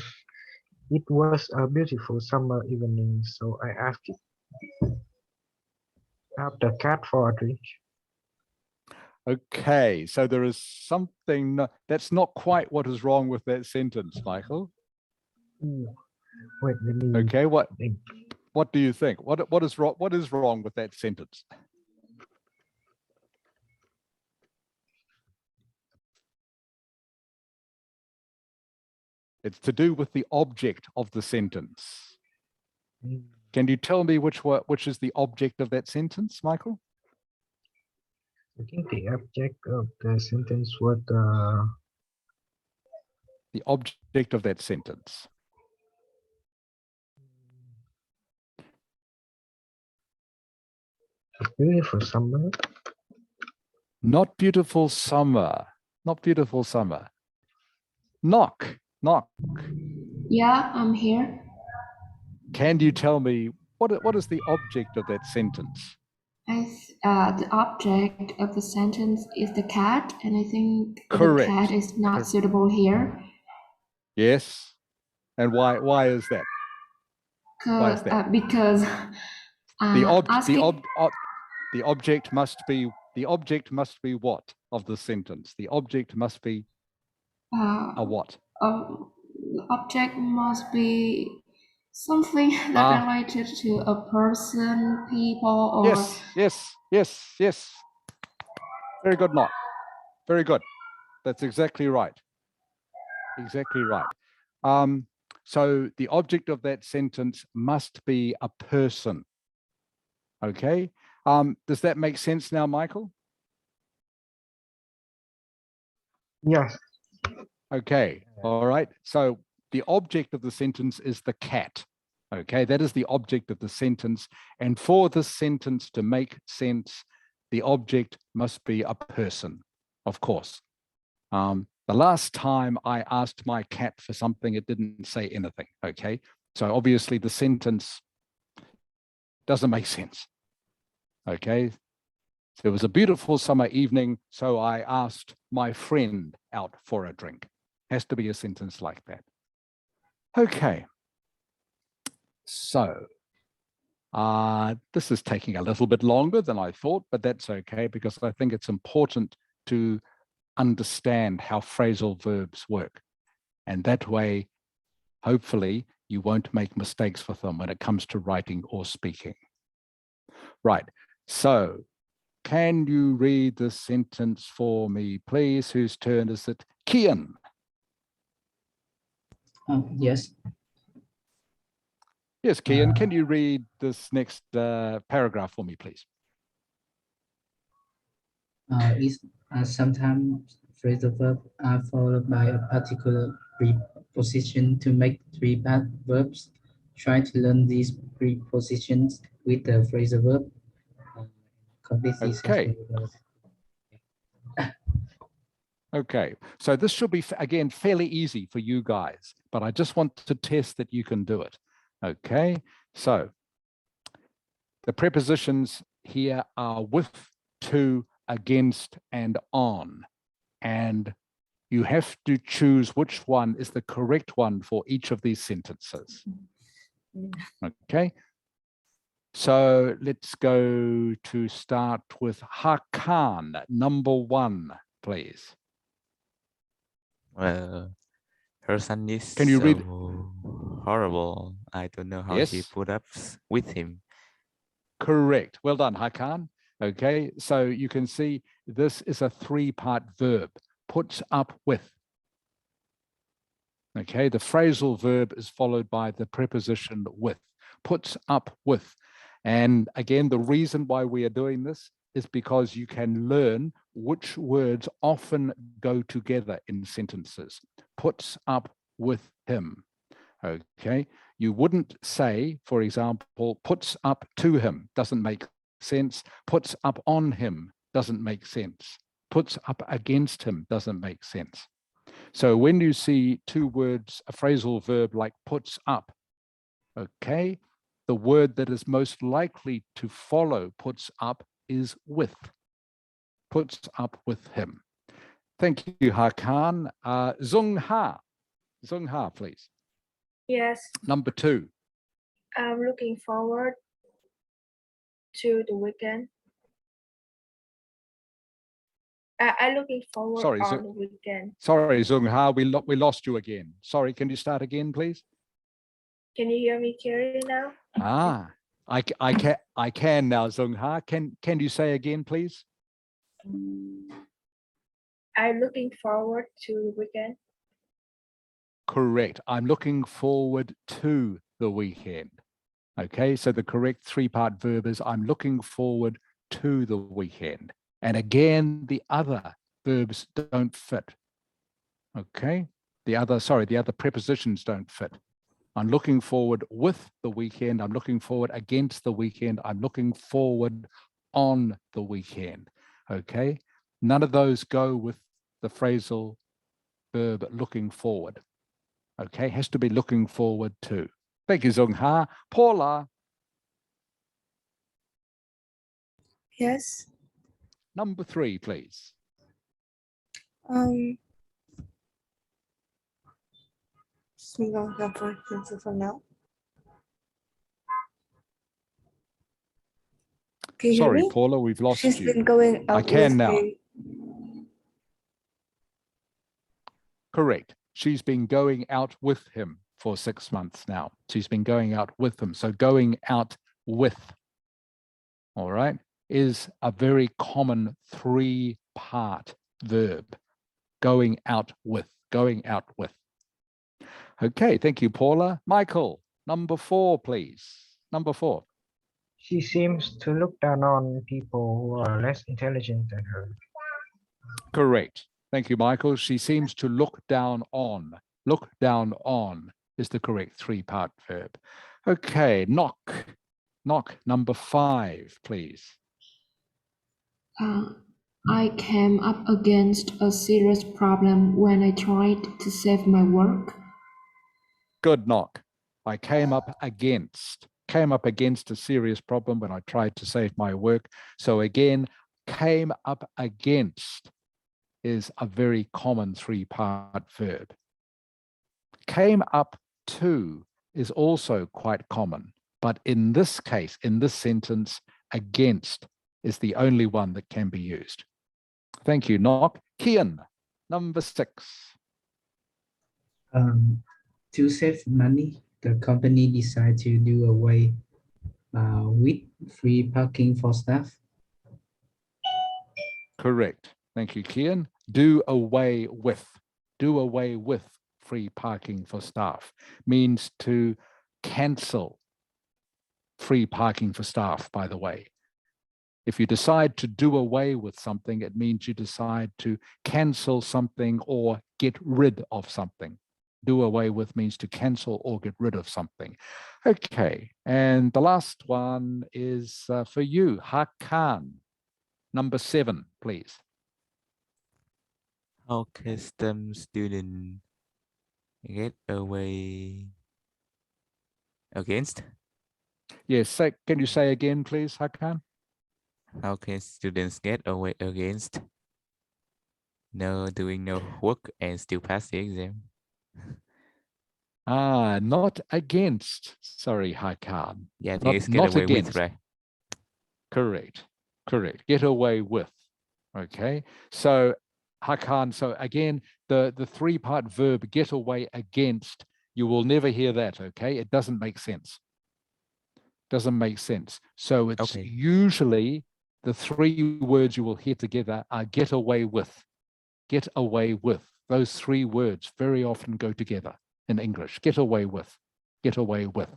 It was a beautiful summer evening, so I asked out the cat for a drink. Okay, so there is something that's not quite what is wrong with that sentence, Michael. Ooh, wait, let me Okay, think. what do you think? What is wrong with that sentence? It's to do with the object of the sentence. Hmm, Can you tell me which is the object of that sentence, Michael? I think the object of the sentence was The object of that sentence. beautiful summer. Not beautiful summer. Not beautiful summer. Knock. Yeah, I'm here. Can you tell me what is the object of that sentence? The object of the sentence is the cat, and I think the Correct. cat is not suitable here. Yes. And why is that? Why is that? Because asking The object must be what of the sentence? The object must be a what? the object must be something that related to a person, people, or Yes. Very good, Knock. Very good. That's exactly right. Exactly right. So the object of that sentence must be a person. Okay. Does that make sense now, Michael? Yes. Okay. All right. So the object of the sentence is the cat. Okay. That is the object of the sentence. And for this sentence to make sense, the object must be a person, of course. The last time I asked my cat for something, it didn't say anything. Okay. So obviously the sentence doesn't make sense. Okay. So it was a beautiful summer evening, so I asked my friend out for a drink. Has to be a sentence like that. Okay. So this is taking a little bit longer than I thought, but that's okay because I think it's important to understand how phrasal verbs work. And that way, hopefully, you won't make mistakes with them when it comes to writing or speaking. Right. So can you read the sentence for me, please? Whose turn is it? Kian. Yes. Yes, Kian, can you read this next paragraph for me, please? Sometimes phrasal verbs are followed by a particular preposition to make three-part verbs. Try to learn these prepositions with the phrasal verb. Complete this Okay. Okay, so this should be, again, fairly easy for you guys, but I just want to test that you can do it. Okay, so the prepositions here are with, to, against, and on. And you have to choose which one is the correct one for each of these sentences. Okay, so let's go to start with Hakan, number 1, please. Well, her son is Can you so read? horrible. I don't know how she Yes. put up with him. Correct. Well done, Hakan. Okay, so you can see this is a 3-part verb, puts up with. Okay, the phrasal verb is followed by the preposition with, puts up with. And again, the reason why we are doing this is because you can learn which words often go together in sentences. Puts up with him. Okay, you wouldn't say, for example, puts up to him, doesn't make sense. Puts up on him doesn't make sense. Puts up against him doesn't make sense. So when you see 2 words, a phrasal verb like puts up, okay, the word that is most likely to follow puts up is with. puts up with him. Thank you, Hakan. Zung Ha. Zung Ha, please. Yes, Number 2. I'm looking forward to the weekend. I'm looking forward Sorry, on the weekend. Sorry, Zung Ha, we lost you again. Sorry, can you start again, please? Can you hear me clearly now? I can now, Zung Ha. Can you say again, please? I'm looking forward to the weekend. Correct. I'm looking forward to the weekend. Okay, so the correct 3-part verb is I'm looking forward to the weekend. And again, the other verbs don't fit. Okay, the other prepositions don't fit. I'm looking forward with the weekend. I'm looking forward against the weekend. I'm looking forward on the weekend. Okay, none of those go with the phrasal verb looking forward. Okay, has to be looking forward to. Thank you, Zung Ha. Paula, Yes. number 3, please. Single number for now. Can you hear Sorry, me? Paula, we've lost She's you. been going out I can with now. him. Correct. She's been going out with him for 6 months now. She's been going out with him. So going out with, all right, is a very common 3-part verb. Going out with, going out with. Okay, thank you, Paula. Michael, number 4, please. Number 4. She seems to look down on people who are less intelligent than her. Correct. Thank you, Michael. She seems to look down on. Look down on is the correct 3-part verb. Okay, knock. Knock, number 5, please. I came up against a serious problem when I tried to save my work. Good knock. I came up against a serious problem when I tried to save my work. So again, came up against is a very common 3-part verb. Came up to is also quite common, but in this case, in this sentence, against is the only one that can be used. Thank you, Knock. Kian, number 6. To save money, the company decided to do away with free parking for staff. Correct. Thank you, Kian. Do away with. Do away with free parking for staff means to cancel free parking for staff, by the way. If you decide to do away with something, it means you decide to cancel something or get rid of something. Do away with means to cancel or get rid of something. Okay, and the last one is for you, Hakan. Number 7, please. How can some student get away against? Yes, can you say again, please, Hakan? How can students get away against doing no work and still pass the exam? Not against. Sorry, Hakan. Yeah, I think it's get Not away against. with, right? Correct. Correct. Get away with. Okay. So Hakan, so again, the 3-part verb get away against, you will never hear that. Okay. It doesn't make sense. Doesn't make sense. So it's usually the 3 words you will hear together are get away with. Get away with. Those 3 words very often go together in English. Get away with. Get away with.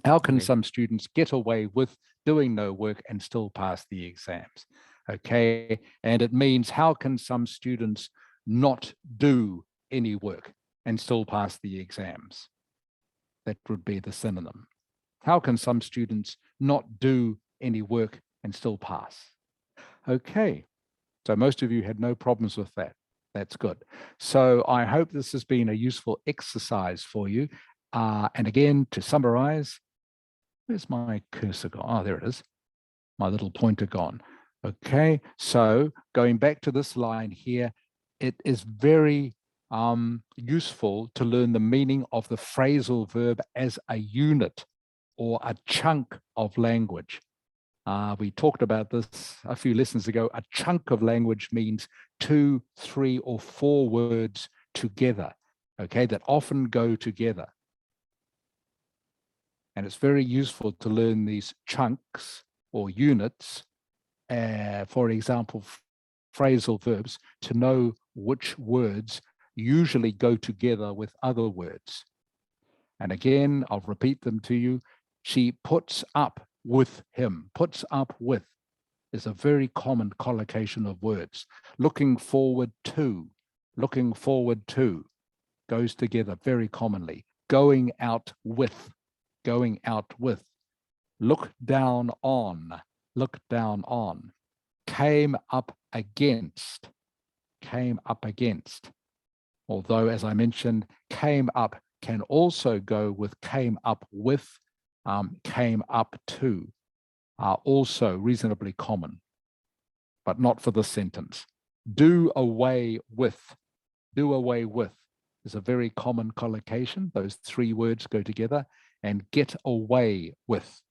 How can some students get away with doing no work and still pass the exams? Okay, and it means how can some students not do any work and still pass the exams? That would be the synonym. How can some students not do any work and still pass? Okay, so most of you had no problems with that. That's good. So I hope this has been a useful exercise for you. And again, to summarize, where's my cursor gone? Oh, there it is. My little pointer gone. Okay, so going back to this line here, it is very useful to learn the meaning of the phrasal verb as a unit or a chunk of language. We talked about this a few lessons ago. A chunk of language means 2, 3, or 4 words together, okay, that often go together. And it's very useful to learn these chunks or units, for example, phrasal verbs, to know which words usually go together with other words. And again, I'll repeat them to you. She puts up with him. Puts up with is a very common collocation of words. Looking forward to goes together very commonly. Going out with. Look down on. Came up against. Although, as I mentioned, came up can also go with came up with, came up to, are also reasonably common, but not for this sentence. Do away with is a very common collocation. Those 3 words go together. And get away with.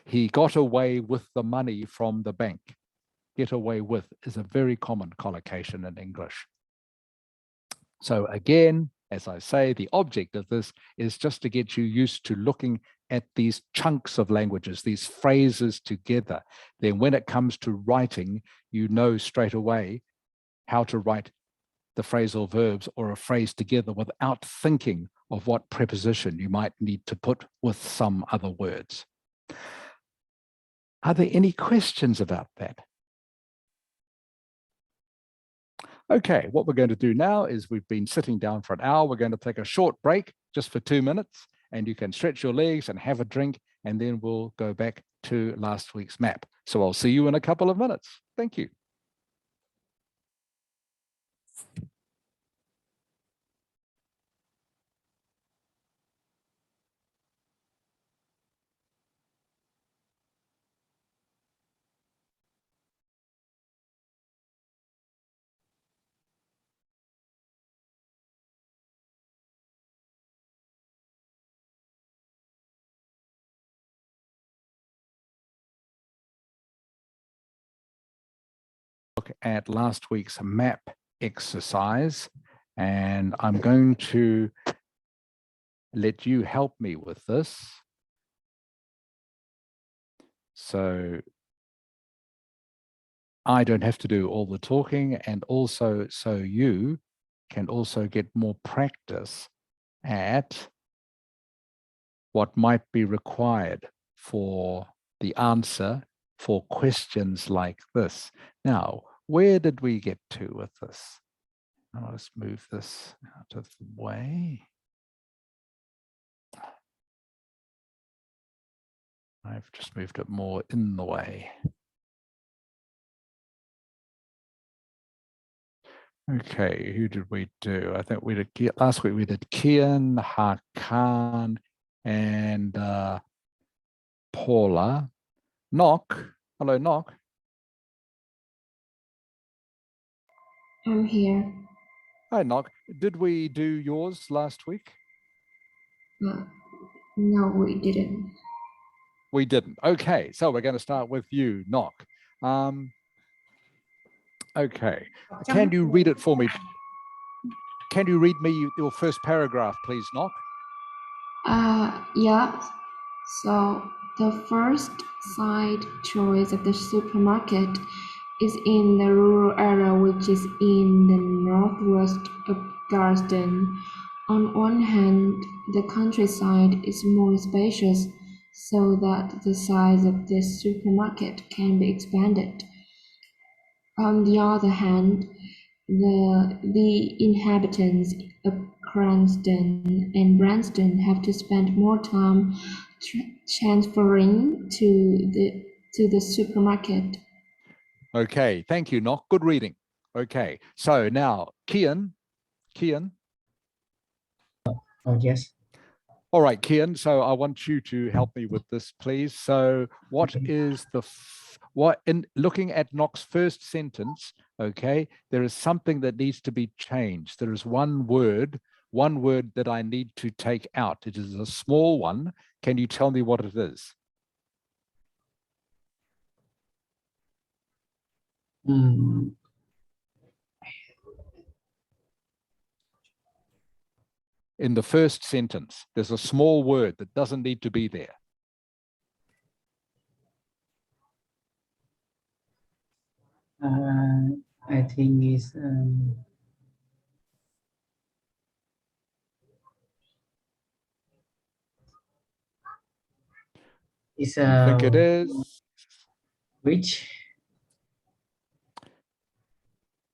He got away with the money from the bank. Get away with is a very common collocation in English. So again, as I say, the object of this is just to get you used to looking at these chunks of languages, these phrases together. Then when it comes to writing, you know straight away how to write the phrasal verbs or a phrase together without thinking of what preposition you might need to put with some other words. Are there any questions about that? Okay, what we're going to do now is we've been sitting down for an hour. We're going to take a short break just for 2 minutes, and you can stretch your legs and have a drink, and then we'll go back to last week's map. So I'll see you in a couple of minutes. Thank you. Look at last week's map exercise, and I'm going to let you help me with this. So I don't have to do all the talking, and also so you can also get more practice at what might be required for the answer for questions like this. Now, where did we get to with this? Now let's move this out of the way. I've just moved it more in the way. Okay, who did we do? I think we did last week. We did Kian, Hakan, and Paula. Knock. Hello, Knock. I'm here. Hi, Knock. Did we do yours last week? No, we didn't. We didn't. Okay, so we're going to start with you, Knock. Okay, can you read it for me? Can you read me your first paragraph, please, Knock? Yeah. So the first side choice of the supermarket is in the rural area, which is in the northwest of Garston. On one hand, the countryside is more spacious, so that the size of the supermarket can be expanded. On the other hand, the inhabitants of Cranston and Branston have to spend more time transferring to the supermarket. Okay, thank you, Knock. Good reading. Okay, so now Kian. Oh, yes. All right, Kian. So I want you to help me with this, please. So what is what in looking at Knock's first sentence, okay, there is something that needs to be changed. There is one word that I need to take out. It is a small one. Can you tell me what it is? Mm, In the first sentence, there's a small word that doesn't need to be there. I think it's You think it is? which.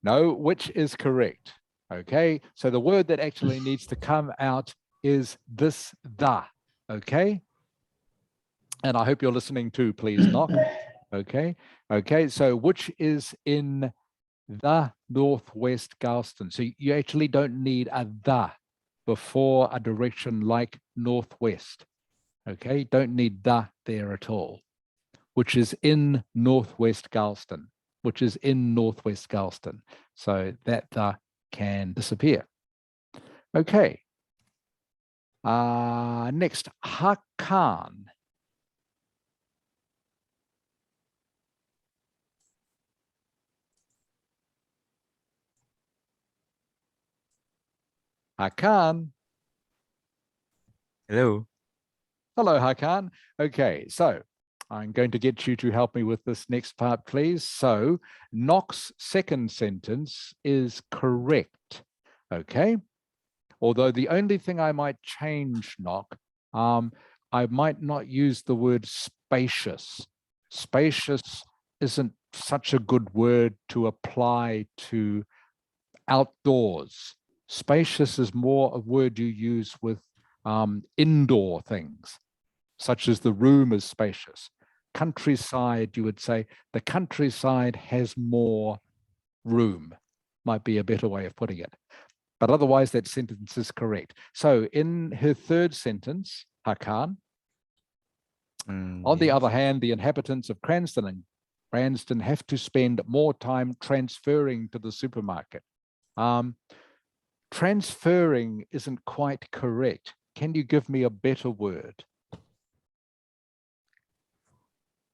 No, which is correct. Okay, so the word that actually needs to come out is this, the. Okay, and I hope you're listening too, please, Knock. Okay, okay, so which is in the northwest Galston. So you actually don't need a the before a direction like northwest. Okay, don't need the there at all. Which is in northwest Galston, which is in northwest Galston. So that the can disappear. Okay. Next, Hakan. Hakan. Hello. Hello, Hakan. Okay, so I'm going to get you to help me with this next part, please. So Knock's second sentence is correct. Okay. Although the only thing I might change, Knock, I might not use the word spacious. Spacious isn't such a good word to apply to outdoors. Spacious is more a word you use with indoor things, such as the room is spacious. Countryside, you would say, the countryside has more room, might be a better way of putting it. But otherwise, that sentence is correct. So in her third sentence, Hakan, on the other hand, the inhabitants of Cranston and Branston have to spend more time transferring to the supermarket. Transferring isn't quite correct. Can you give me a better word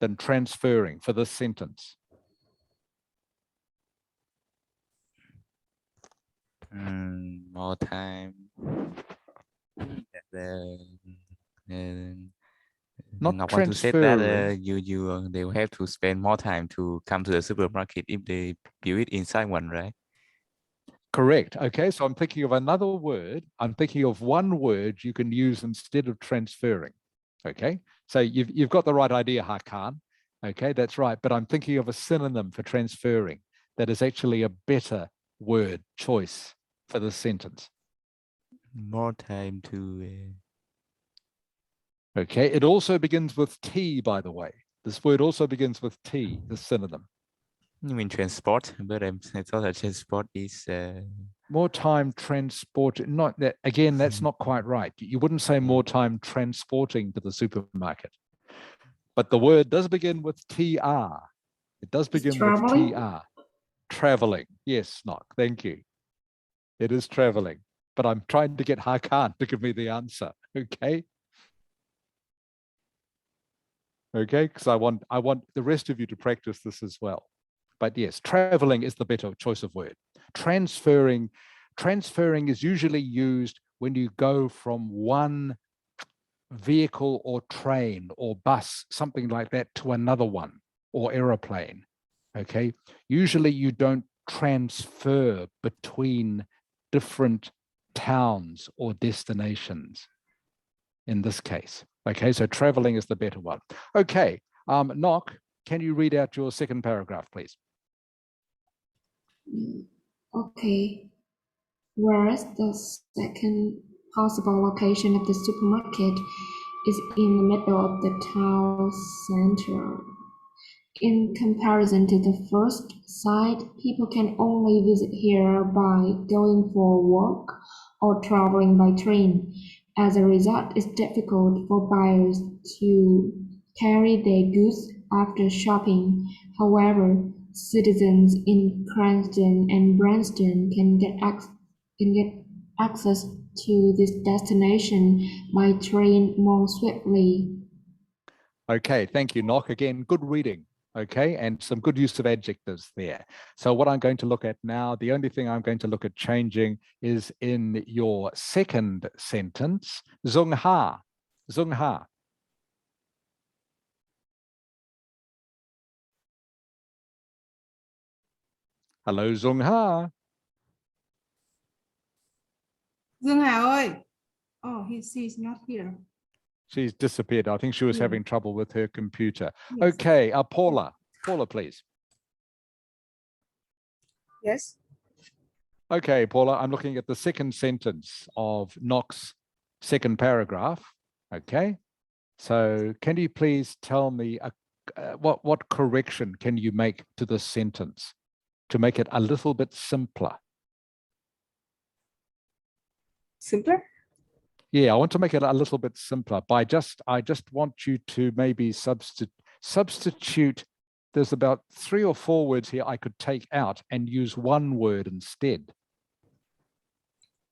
than transferring for this sentence? More time. Not Ngọc want to say that transferring. they will have to spend more time to come to the supermarket if they build it inside one, right? Correct. Okay, so I'm thinking of another word. I'm thinking of one word you can use instead of transferring. Okay, so you've got the right idea, Hakan. Okay, that's right. But I'm thinking of a synonym for transferring that is actually a better word choice for this sentence. More time to. Okay, it also begins with T, by the way. This word also begins with T, the synonym. You mean transport? But I thought that transport is. More time transport, not that, again, that's not quite right. You wouldn't say more time transporting to the supermarket. But the word does begin with TR. It does begin with TR. Traveling. Yes, Knock. Thank you. It is traveling. But I'm trying to get Hakan to give me the answer. Okay. Okay, because I want the rest of you to practice this as well. But yes, traveling is the better choice of word. Transferring is usually used when you go from one vehicle or train or bus, something like that, to another one, or aeroplane. Okay, usually you don't transfer between different towns or destinations in this case. Okay, so traveling is the better one. Okay, Knock, can you read out your second paragraph, please? Okay. Whereas the second possible location of the supermarket is in the middle of the town center. In comparison to the first site, people can only visit here by going for work or traveling by train. As a result, it's difficult for buyers to carry their goods after shopping. However, citizens in Cranston and Branston can get access to this destination by train more swiftly. Okay, thank you, Nock. Again, good reading. Okay, and some good use of adjectives there. So what I'm going to look at now, the only thing I'm going to look at changing is in your second sentence, Zung Ha. Zung Ha. Hello, Zung Ha. Dương Hà ơi. Oh, she's not here. She's disappeared. I think she was Yeah. having trouble with her computer. Yes. Okay, Paula. Paula, please. Yes. Okay, Paula, I'm looking at the second sentence of Nock's second paragraph. Okay, so can you please tell me what correction can you make to this sentence to make it a little bit simpler? Simpler? Yeah, I want to make it a little bit simpler by I just want you to maybe substitute. There's about 3 or 4 words here I could take out and use one word instead.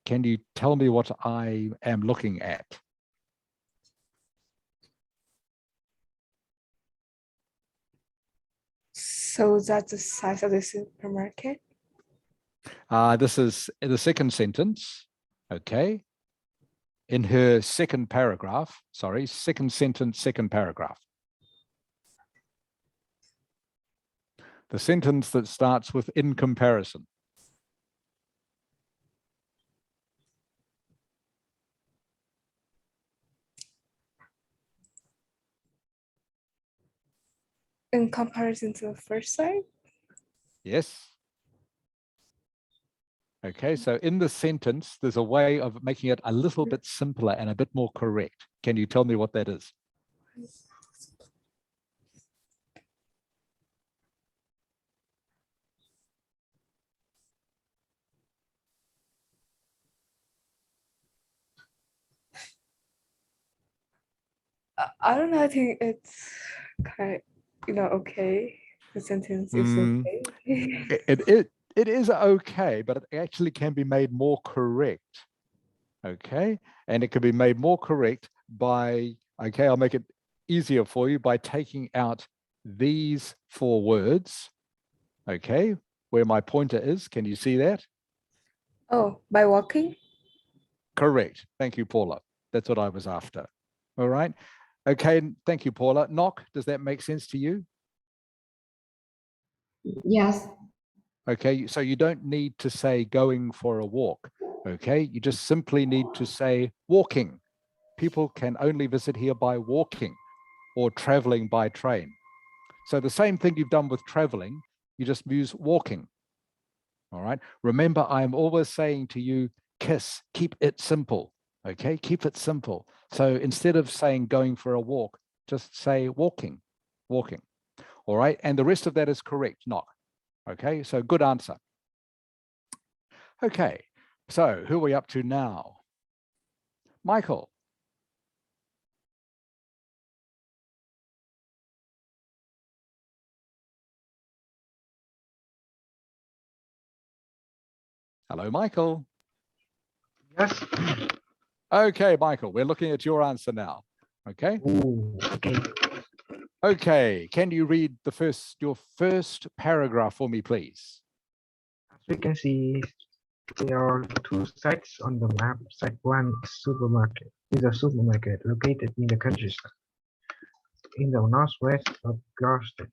Can you tell me what I am looking at? So that's the size of the supermarket? This is the second sentence, okay? In her second paragraph, sorry, second sentence, second paragraph. The sentence that starts with in comparison. In comparison to the first side? Yes. Okay, so in the sentence, there's a way of making it a little bit simpler and a bit more correct. Can you tell me what that is? I don't know. I think it's kind of, okay. The sentence is okay. It is okay, but it actually can be made more correct. Okay, and it can be made more correct by, okay, I'll make it easier for you by taking out these 4 words. Okay, where my pointer is, can you see that? Oh, by walking? Correct. Thank you, Paula. That's what I was after. All right. Okay, thank you, Paula. Nock, does that make sense to you? Yes. Okay, so you don't need to say going for a walk. Okay, you just simply need to say walking. People can only visit here by walking or traveling by train. So the same thing you've done with traveling, you just use walking. All right. Remember, I'm always saying to you, KISS, keep it simple. Okay, keep it simple. So instead of saying going for a walk, just say walking, walking. All right. And the rest of that is correct, Nock. Okay, so good answer. Okay, so who are we up to now? Michael. Hello, Michael. Yes. Okay, Michael, we're looking at your answer now. Okay. Ooh, okay. Okay, can you read your first paragraph for me, please? As we can see, there are 2 sites on the map. Site 1 is a supermarket located in the countryside, in the northwest of Gloucester.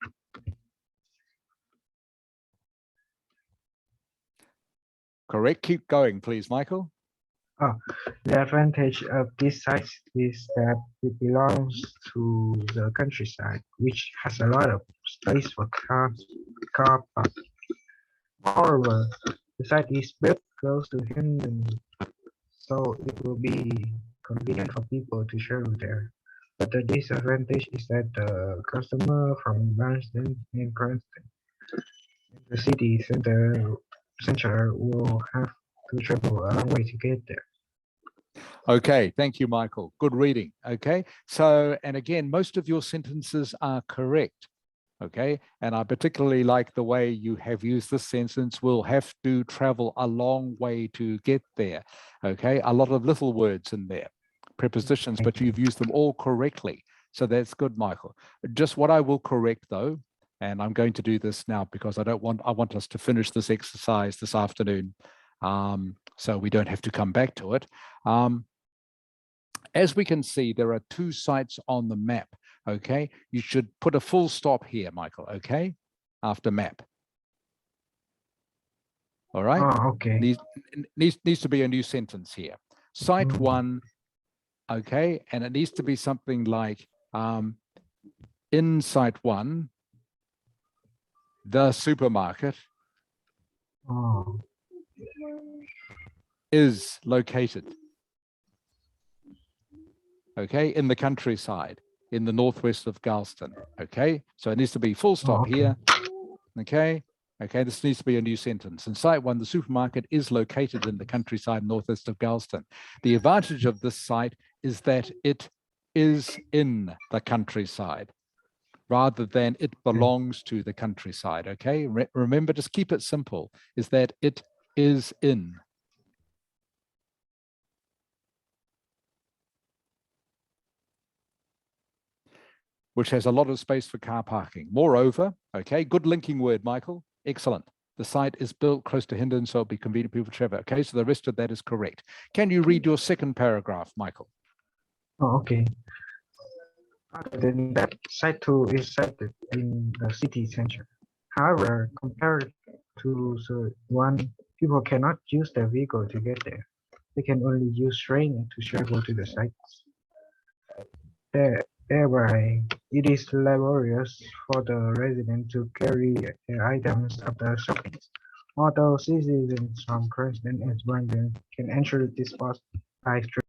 Correct. Keep going, please, Michael. The advantage of this site is that it belongs to the countryside, which has a lot of space for car park. Moreover, the site is built close to Hendon, so it will be convenient for people to travel there. But the disadvantage is that the customer from Branston and Cranston, the city center will have to travel a long way to get there. Okay, thank you, Michael. Good reading. Okay, so, and again, most of your sentences are correct. Okay, and I particularly like the way you have used this sentence, will have to travel a long way to get there. Okay, a lot of little words in there, prepositions, but you've used them all correctly. So that's good, Michael. Just what I will correct though, and I'm going to do this now because I want us to finish this exercise this afternoon, so we don't have to come back to it. As we can see, there are 2 sites on the map. Okay, you should put a full stop here, Michael, okay, after map. All right. Oh, okay. Needs to be a new sentence here. Site 1, okay, and it needs to be something like in site 1, the supermarket Oh, is located, okay, in the countryside, in the northwest of Galston. Okay, so it needs to be full stop okay. here. Okay, okay, this needs to be a new sentence. In site 1, the supermarket is located in the countryside northwest of Galston. The advantage of this site is that it is in the countryside rather than it belongs to the countryside. Okay, remember, just keep it simple, is that it is in. Which has a lot of space for car parking. Moreover, okay, good linking word, Michael. Excellent. The site is built close to Hindon, so it'll be convenient for people to travel. Okay, so the rest of that is correct. Can you read your second paragraph, Michael? Oh, okay. Other than that, Site 2 is sited in the city center. However, compared to Site 1, people cannot use their vehicle to get there. They can only use train to travel to the sites. Thereby, it is laborious for the resident to carry their items after shopping. Although citizens from Creston and Brandon can enter this spot by train.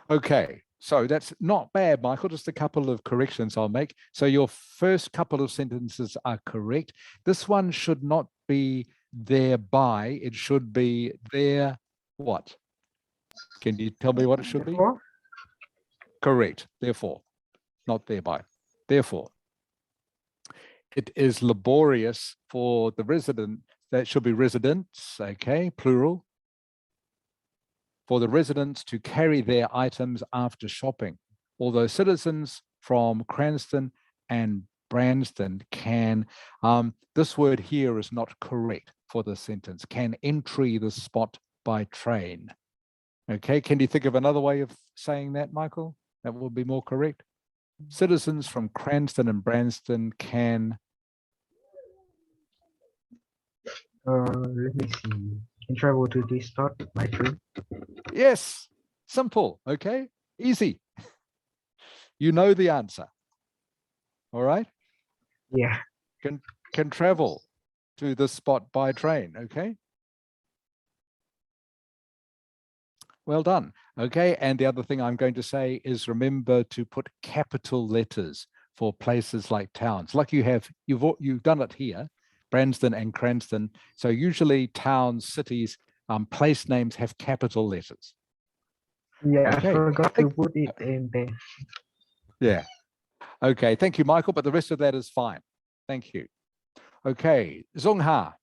Okay, so that's not bad, Michael. Just a couple of corrections I'll make. So your first couple of sentences are correct. This one should not be thereby. It should be there what? Can you tell me what it should be? Therefore, Correct. Therefore, not thereby. Therefore, it is laborious for the resident, that should be residents, okay, plural, for the residents to carry their items after shopping. Although citizens from Cranston and Branston can, this word here is not correct for the sentence, can entry the spot by train. Okay, can you think of another way of saying that, Michael? That would be more correct. Citizens from Cranston and Branston can. let me see. Can travel to this spot by train. Yes, simple, okay, easy. You know the answer. All right, Yeah. can travel to this spot by train, okay? Well done. Okay, and the other thing I'm going to say is remember to put capital letters for places like towns. Like you've done it here, Branston and Cranston. So usually towns, cities, place names have capital letters. Yeah, Okay. I forgot to put it in there. Yeah. Okay, thank you, Michael, but the rest of that is fine. Thank you. Okay, Zong Ha.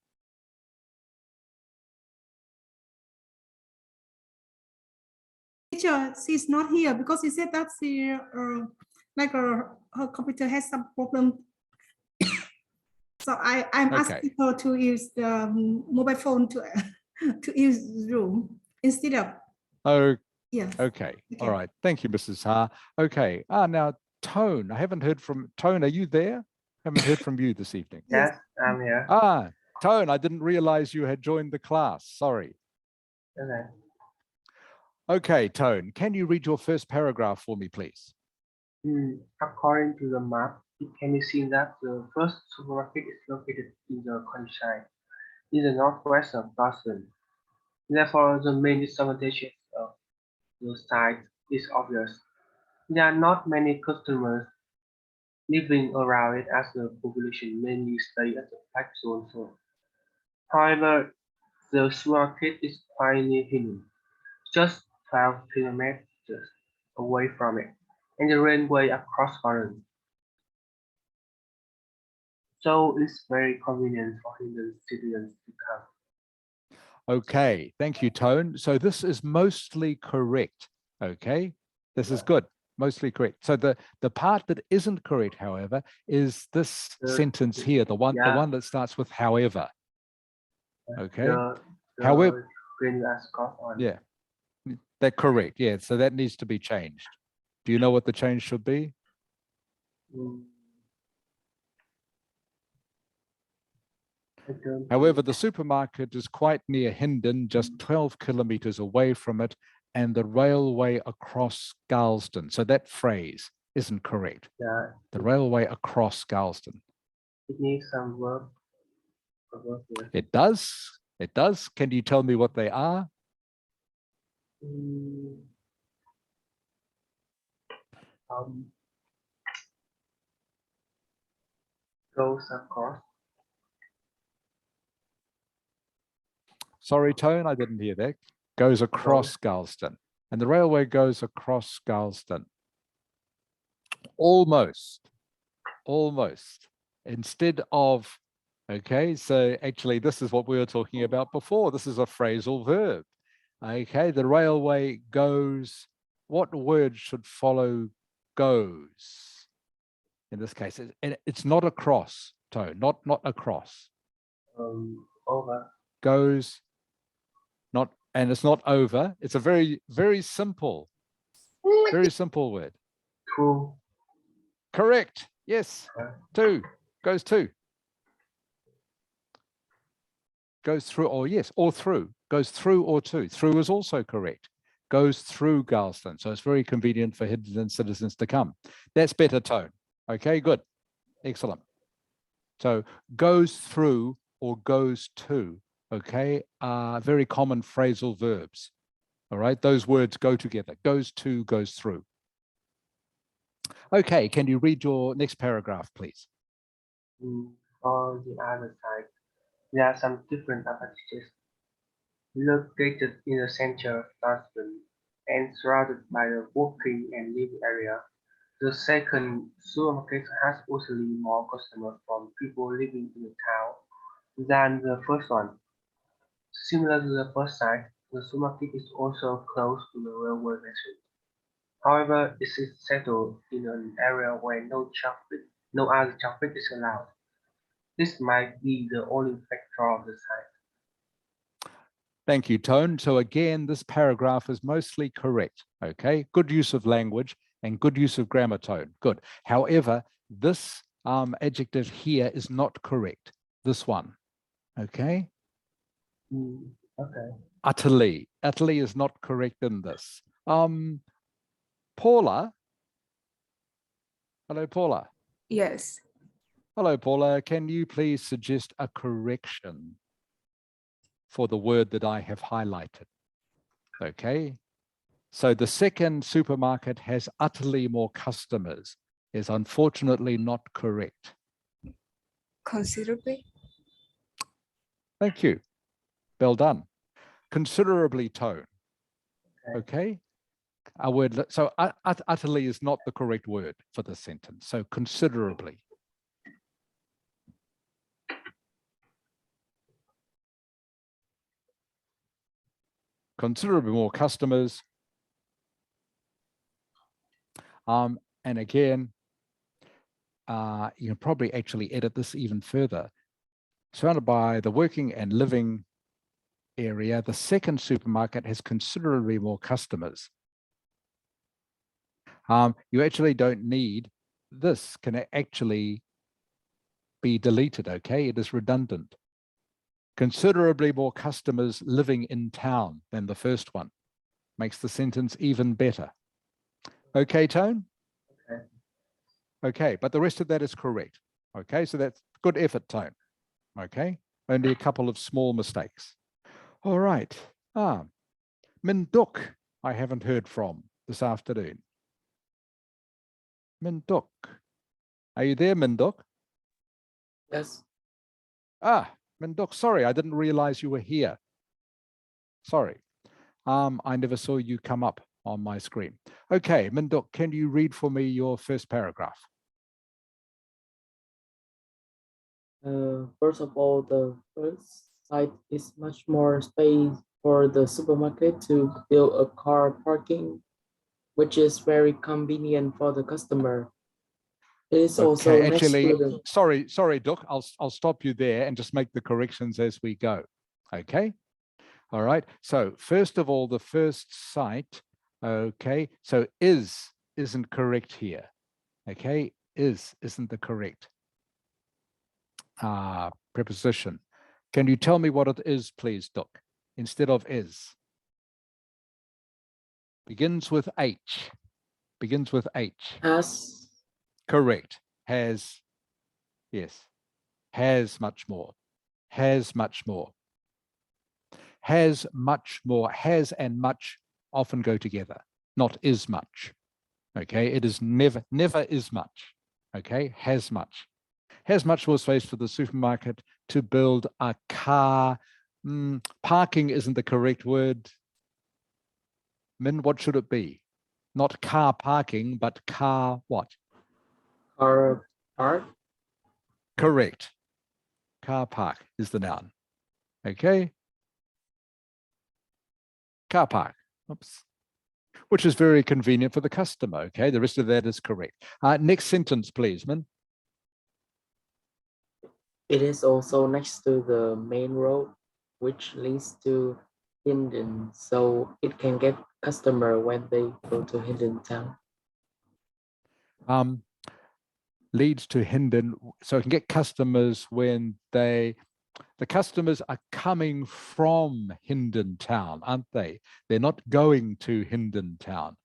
Teacher, she's not here because she said that she her computer has some problem. So I'm Okay. asking her to use the mobile phone to to use Zoom instead of. Oh, Yes. okay. All right. Thank you, Mrs. Ha. Okay. Now, Tone, I haven't heard from Tone. Are you there? Haven't heard from you this evening. Yes, I'm here. Tone, I didn't realize you had joined the class. Sorry. Okay. Okay, Tone, can you read your first paragraph for me, please? According to the map, it can be seen that the first supermarket is located in the countryside, in the northwest of Boston. Therefore, the main disadvantage of the site is obvious. There are not many customers living around it as the population mainly stay at the black zone. However, the supermarket is quite near Hinton, just 12 kilometers away from it, and the railway across Scotland. So it's very convenient for Hindon citizens to come. Okay, thank you, Tone. So this is mostly correct. Okay, this is good, mostly correct. So the part that isn't correct, however, is this sentence here, the one that starts with however. Okay. However, When you ask on. yeah, that's correct. Yeah, so that needs to be changed. Do you know what the change should be? Mm. I don't However, the supermarket is quite near Hindon, just 12 kilometers away from it, and the railway across Galston. So that phrase isn't correct. Yeah, The railway across Galston. it needs some work. Here. It does. It does. Can you tell me what they are? Goes across. Sorry, Tone, I didn't hear that. Goes across Galston. And the railway goes across Galston. Almost. Almost. Instead of, okay, so actually this is what we were talking about before. This is a phrasal verb. Okay, the railway goes, what word should follow goes? In this case, it's not across, Tone, not across. Over. Goes, not, and it's not over. It's a very, very simple word. Through. Correct. Yes. To. Goes to. Goes through, or yes, or through. Goes through or to. Through is also correct. Goes through Galston. So it's very convenient for Hindon citizens to come. That's better, Tone. Okay, good. Excellent. So goes through or goes to, okay, are very common phrasal verbs. All right, those words go together. Goes to, goes through. Okay, can you read your next paragraph, please? On the other side, there are some different advantages. Located in the center of Lisbon and surrounded by the working and living area, the second supermarket has usually more customers from people living in the town than the first one. Similar to the first site, the supermarket is also close to the railway station. However, it is settled in an area where no other traffic is allowed. This might be the only factor of the site. Thank you, Tone. So again, this paragraph is mostly correct. Okay, good use of language and good use of grammar, Tone. Good. However, this adjective here is not correct. This one. Okay. Okay. Utterly. Utterly is not correct in this. Paula. Hello, Paula. Yes. Hello, Paula. Can you please suggest a correction for the word that I have highlighted? Okay. So the second supermarket has utterly more customers is unfortunately not correct. Considerably. Thank you. Well done. Considerably, Tone. Okay. A word, so utterly is not the correct word for this sentence. So considerably. Considerably more customers. And again, you can probably actually edit this even further. Surrounded by the working and living area, the second supermarket has considerably more customers. You actually don't need this, can actually be deleted, okay? It is redundant. Considerably more customers living in town than the first one. Makes the sentence even better. Okay, Tone? Okay. Okay, but the rest of that is correct. Okay, so that's good effort, Tone. Okay, only a couple of small mistakes. All right. Minduk, I haven't heard from this afternoon. Minduk. Are you there, Minduk? Yes. Minduk, sorry, I didn't realize you were here. Sorry. I never saw you come up on my screen. Okay, Minduk, can you read for me your first paragraph? First of all, the first site is much more space for the supermarket to build a car parking, which is very convenient for the customer. It is also Okay, next actually, to the sorry, Duck, I'll stop you there and just make the corrections as we go. Okay, all right. So first of all, the first site, okay, so isn't correct here. Okay, isn't the correct preposition. Can you tell me what it is, please, Duck, instead of is? Begins with H. Begins with H. has. Correct. Has, yes. Has much more. Has much more. Has much more. Has and much often go together, not is much. Okay, it is never is much. Okay, has much. Has much more space for the supermarket to build a car. Parking isn't the correct word. Min, what should it be? Not car parking, but car what? Car park. Correct. Car park is the noun. Okay. Car park. Oops. Which is very convenient for the customer. Okay. The rest of that is correct. Next sentence, please, Min. It is also next to the main road, which leads to Hindon, so it can get customer when they go to Hindon town. Leads to Hindon, so it can get customers when the customers are coming from Hindon town, aren't they? They're not going to Hindon town.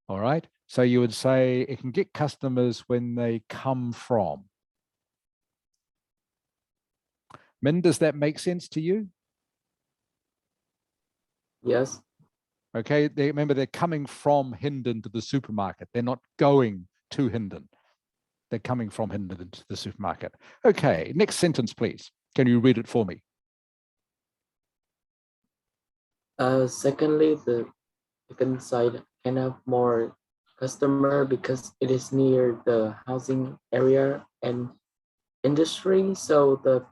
All right. So you would say it can get customers when they come from. Min, does that make sense to you? Yes. Okay. Remember, they're coming from Hindon to the supermarket. They're not going to Hindon. They're coming from Hindon to the supermarket. Okay. Next sentence, please. Can you read it for me? Secondly, the second side can have more customer because it is near the housing area and industry, so the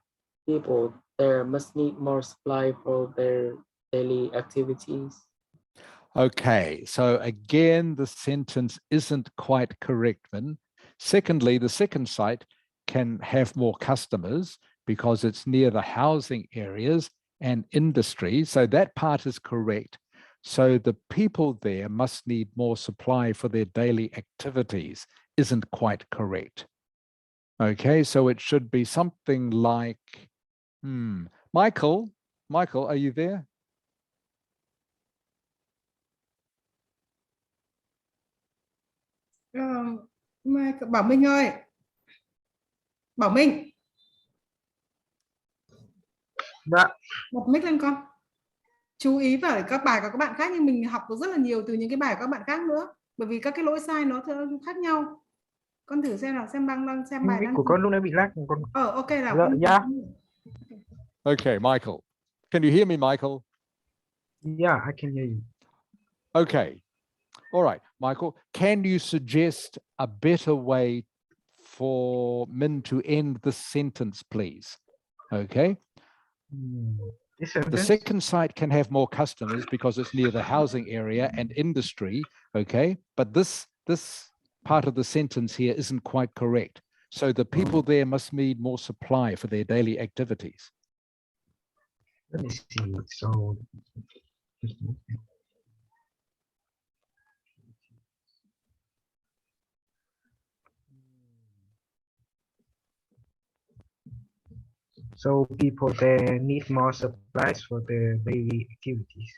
people there must need more supply for their daily activities. Okay, so again, the sentence isn't quite correct, Min. Secondly, the second site can have more customers because it's near the housing areas and industry. So that part is correct. So the people there must need more supply for their daily activities isn't quite correct. Okay, so it should be something like, Michael, are you there? Bảo Minh ơi, Bảo Minh, Dạ, bật mic lên con. Chú ý vào các bài của các bạn khác, nhưng mình học được rất là nhiều từ những cái bài của các bạn khác nữa, bởi vì các cái lỗi sai nó khác nhau. Con thử xem nào, xem đang xem bài mic đang. của con lúc nãy bị lag, con. Ok nào. Dạ, dạ. Okay, Michael. Can you hear me, Michael? Yeah, I can hear you. Okay. All right, Michael, can you suggest a better way for Min to end this sentence, please? Okay. This The sentence? second site can have more customers because it's near the housing area and industry. Okay. But this part of the sentence here isn't quite correct. So the people there must need more supply for their daily activities. Let me see. So people there need more supplies for their daily activities.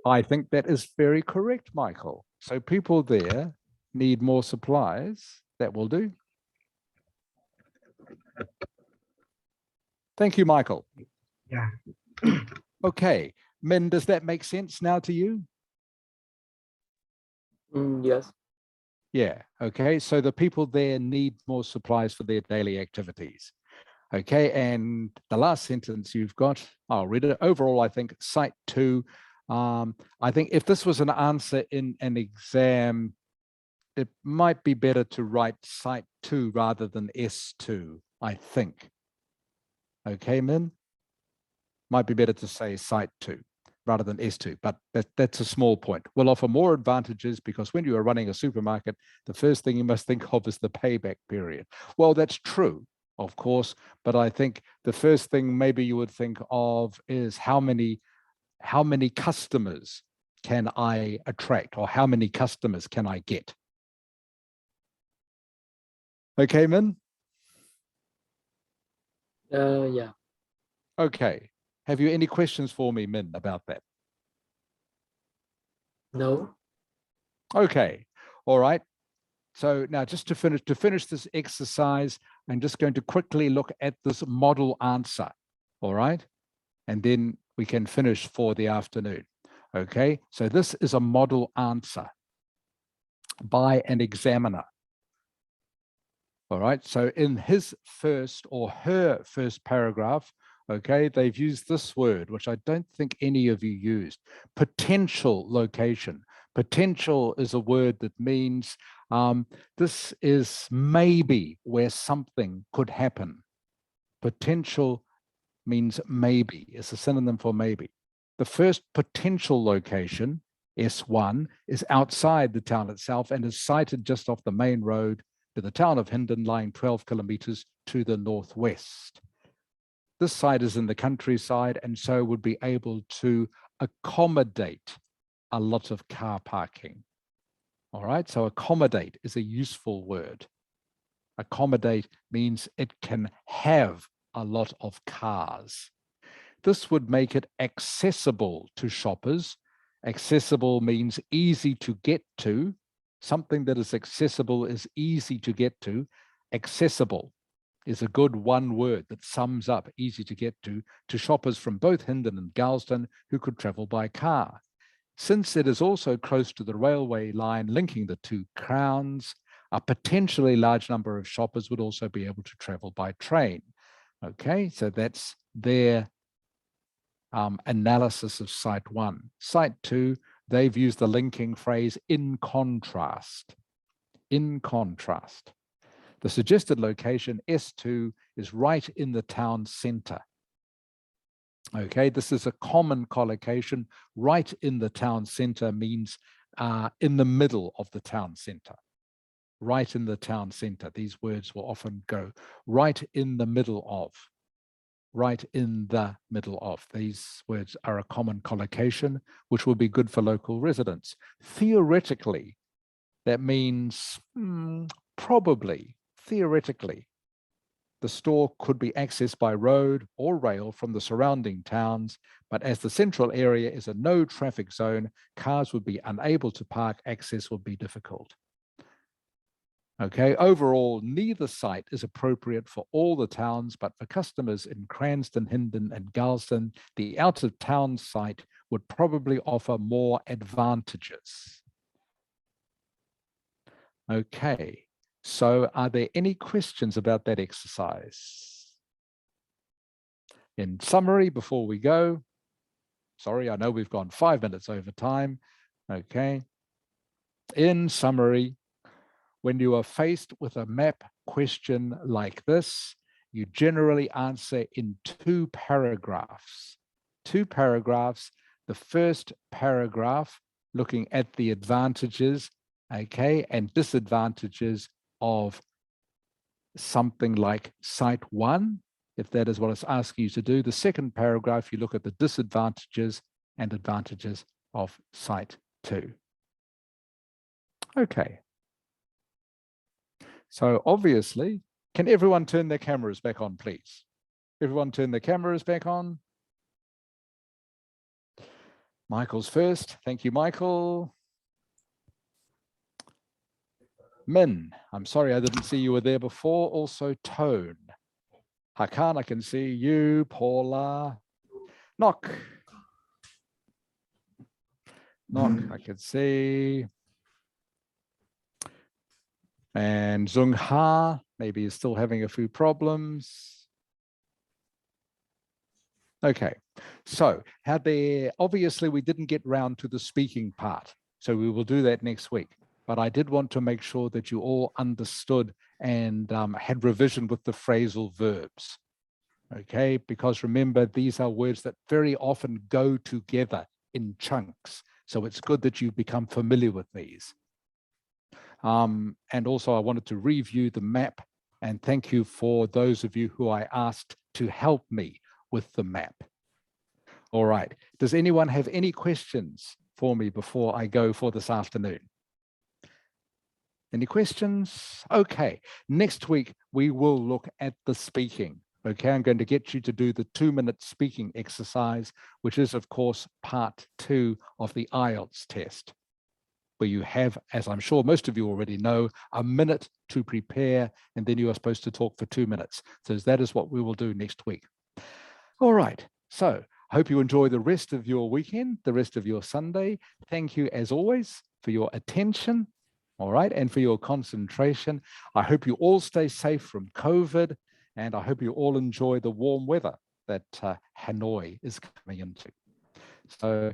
I think that is very correct, Michael. So people there need more supplies. That will do. Thank you, Michael. Yeah. Okay, Min, does that make sense now to you? Yes. Yeah, okay. So the people there need more supplies for their daily activities. Okay, and the last sentence you've got, I'll read it. Overall, I think site 2, I think if this was an answer in an exam, it might be better to write site 2 rather than S2, I think. Okay, Min? Might be better to say site 2 rather than S2, but that's a small point. Will offer more advantages because when you are running a supermarket, the first thing you must think of is the payback period. Well, that's true, of course, but I think the first thing maybe you would think of is how many customers can I attract, or how many customers can I get? Okay, Min? Yeah. Okay. Have you any questions for me, Min, about that? No. Okay. All right. So now just to finish this exercise, I'm just going to quickly look at this model answer. All right. And then we can finish for the afternoon. Okay. So this is a model answer by an examiner. All right. So in his first or her first paragraph, okay, they've used this word, which I don't think any of you used, potential location. Potential is a word that means this is maybe where something could happen. Potential means maybe. It's a synonym for maybe. The first potential location, S1, is outside the town itself and is sited just off the main road to the town of Hindon, lying 12 kilometers to the northwest. This site is in the countryside and so would be able to accommodate a lot of car parking. All right, so accommodate is a useful word. Accommodate means it can have a lot of cars. This would make it accessible to shoppers. Accessible means easy to get to. Something that is accessible is easy to get to. Accessible is a good one word that sums up easy to get to shoppers from both Hindon and Galston who could travel by car. Since it is also close to the railway line linking the two crowns, a potentially large number of shoppers would also be able to travel by train. Okay, so that's their analysis of site 1. Site 2, they've used the linking phrase in contrast. In contrast. The suggested location, S2, is right in the town center. Okay, this is a common collocation. Right in the town center means in the middle of the town center. Right in the town center. These words will often go right in the middle of. Right in the middle of. These words are a common collocation, which will be good for local residents. Theoretically, that means probably, theoretically, the store could be accessed by road or rail from the surrounding towns, but as the central area is a no traffic zone, cars would be unable to park, access would be difficult. Okay, overall, neither site is appropriate for all the towns, but for customers in Cranston, Hindon, and Galston, the out-of-town site would probably offer more advantages. Okay, so are there any questions about that exercise? In summary, before we go, sorry, I know we've gone 5 minutes over time. Okay, in summary, when you are faced with a map question like this, you generally answer in 2 paragraphs. 2 paragraphs. The first paragraph looking at the advantages, okay, and disadvantages of something like site 1, if that is what it's asking you to do. The second paragraph, you look at the disadvantages and advantages of site 2. Okay. So obviously, can everyone turn their cameras back on, please? Everyone turn their cameras back on. Michael's first. Thank you, Michael. Min, I'm sorry I didn't see you were there before. Also Tone. Hakan, I can see you. Paula. Knock. Knock, I can see. And Zung Ha, maybe is still having a few problems. Okay, so obviously we didn't get round to the speaking part, so we will do that next week. but I did want to make sure that you all understood and had revision with the phrasal verbs. Okay, because remember, these are words that very often go together in chunks. So it's good that you become familiar with these. And also I wanted to review the map, and thank you for those of you who I asked to help me with the map. All right, does anyone have any questions for me before I go for this afternoon? Any questions? Okay, next week we will look at the speaking. Okay, I'm going to get you to do the 2-minute speaking exercise, which is of course part 2 of the Ielts test, where you have, as I'm sure most of you already know, a minute to prepare, and then you are supposed to talk for 2 minutes. So that is what we will do next week. All right, so hope you enjoy the rest of your weekend, the rest of your Sunday. Thank you as always for your attention, all right, and for your concentration. I hope you all stay safe from COVID, and I hope you all enjoy the warm weather that Hanoi is coming into. So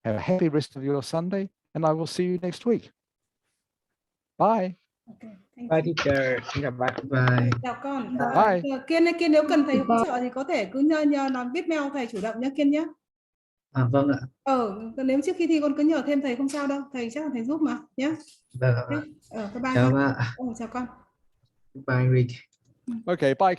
have a happy rest of your Sunday, and I will see you next week. Bye. Okay, thank Bye you. teacher. Xin chào bạn. Bye. Chào con. Bye. Kiên nếu cần thầy hỗ Bye. trợ thì có thể cứ nhờ làm viết mail thầy chủ động nhé Kiên nhé. Vâng ạ. Nếu trước khi thi con cứ nhờ thêm thầy không sao đâu, thầy chắc là thầy giúp mà nhé. Vâng ạ. Bye bye. Chào bạn. Chào con. Bye Rick. Okay, bye.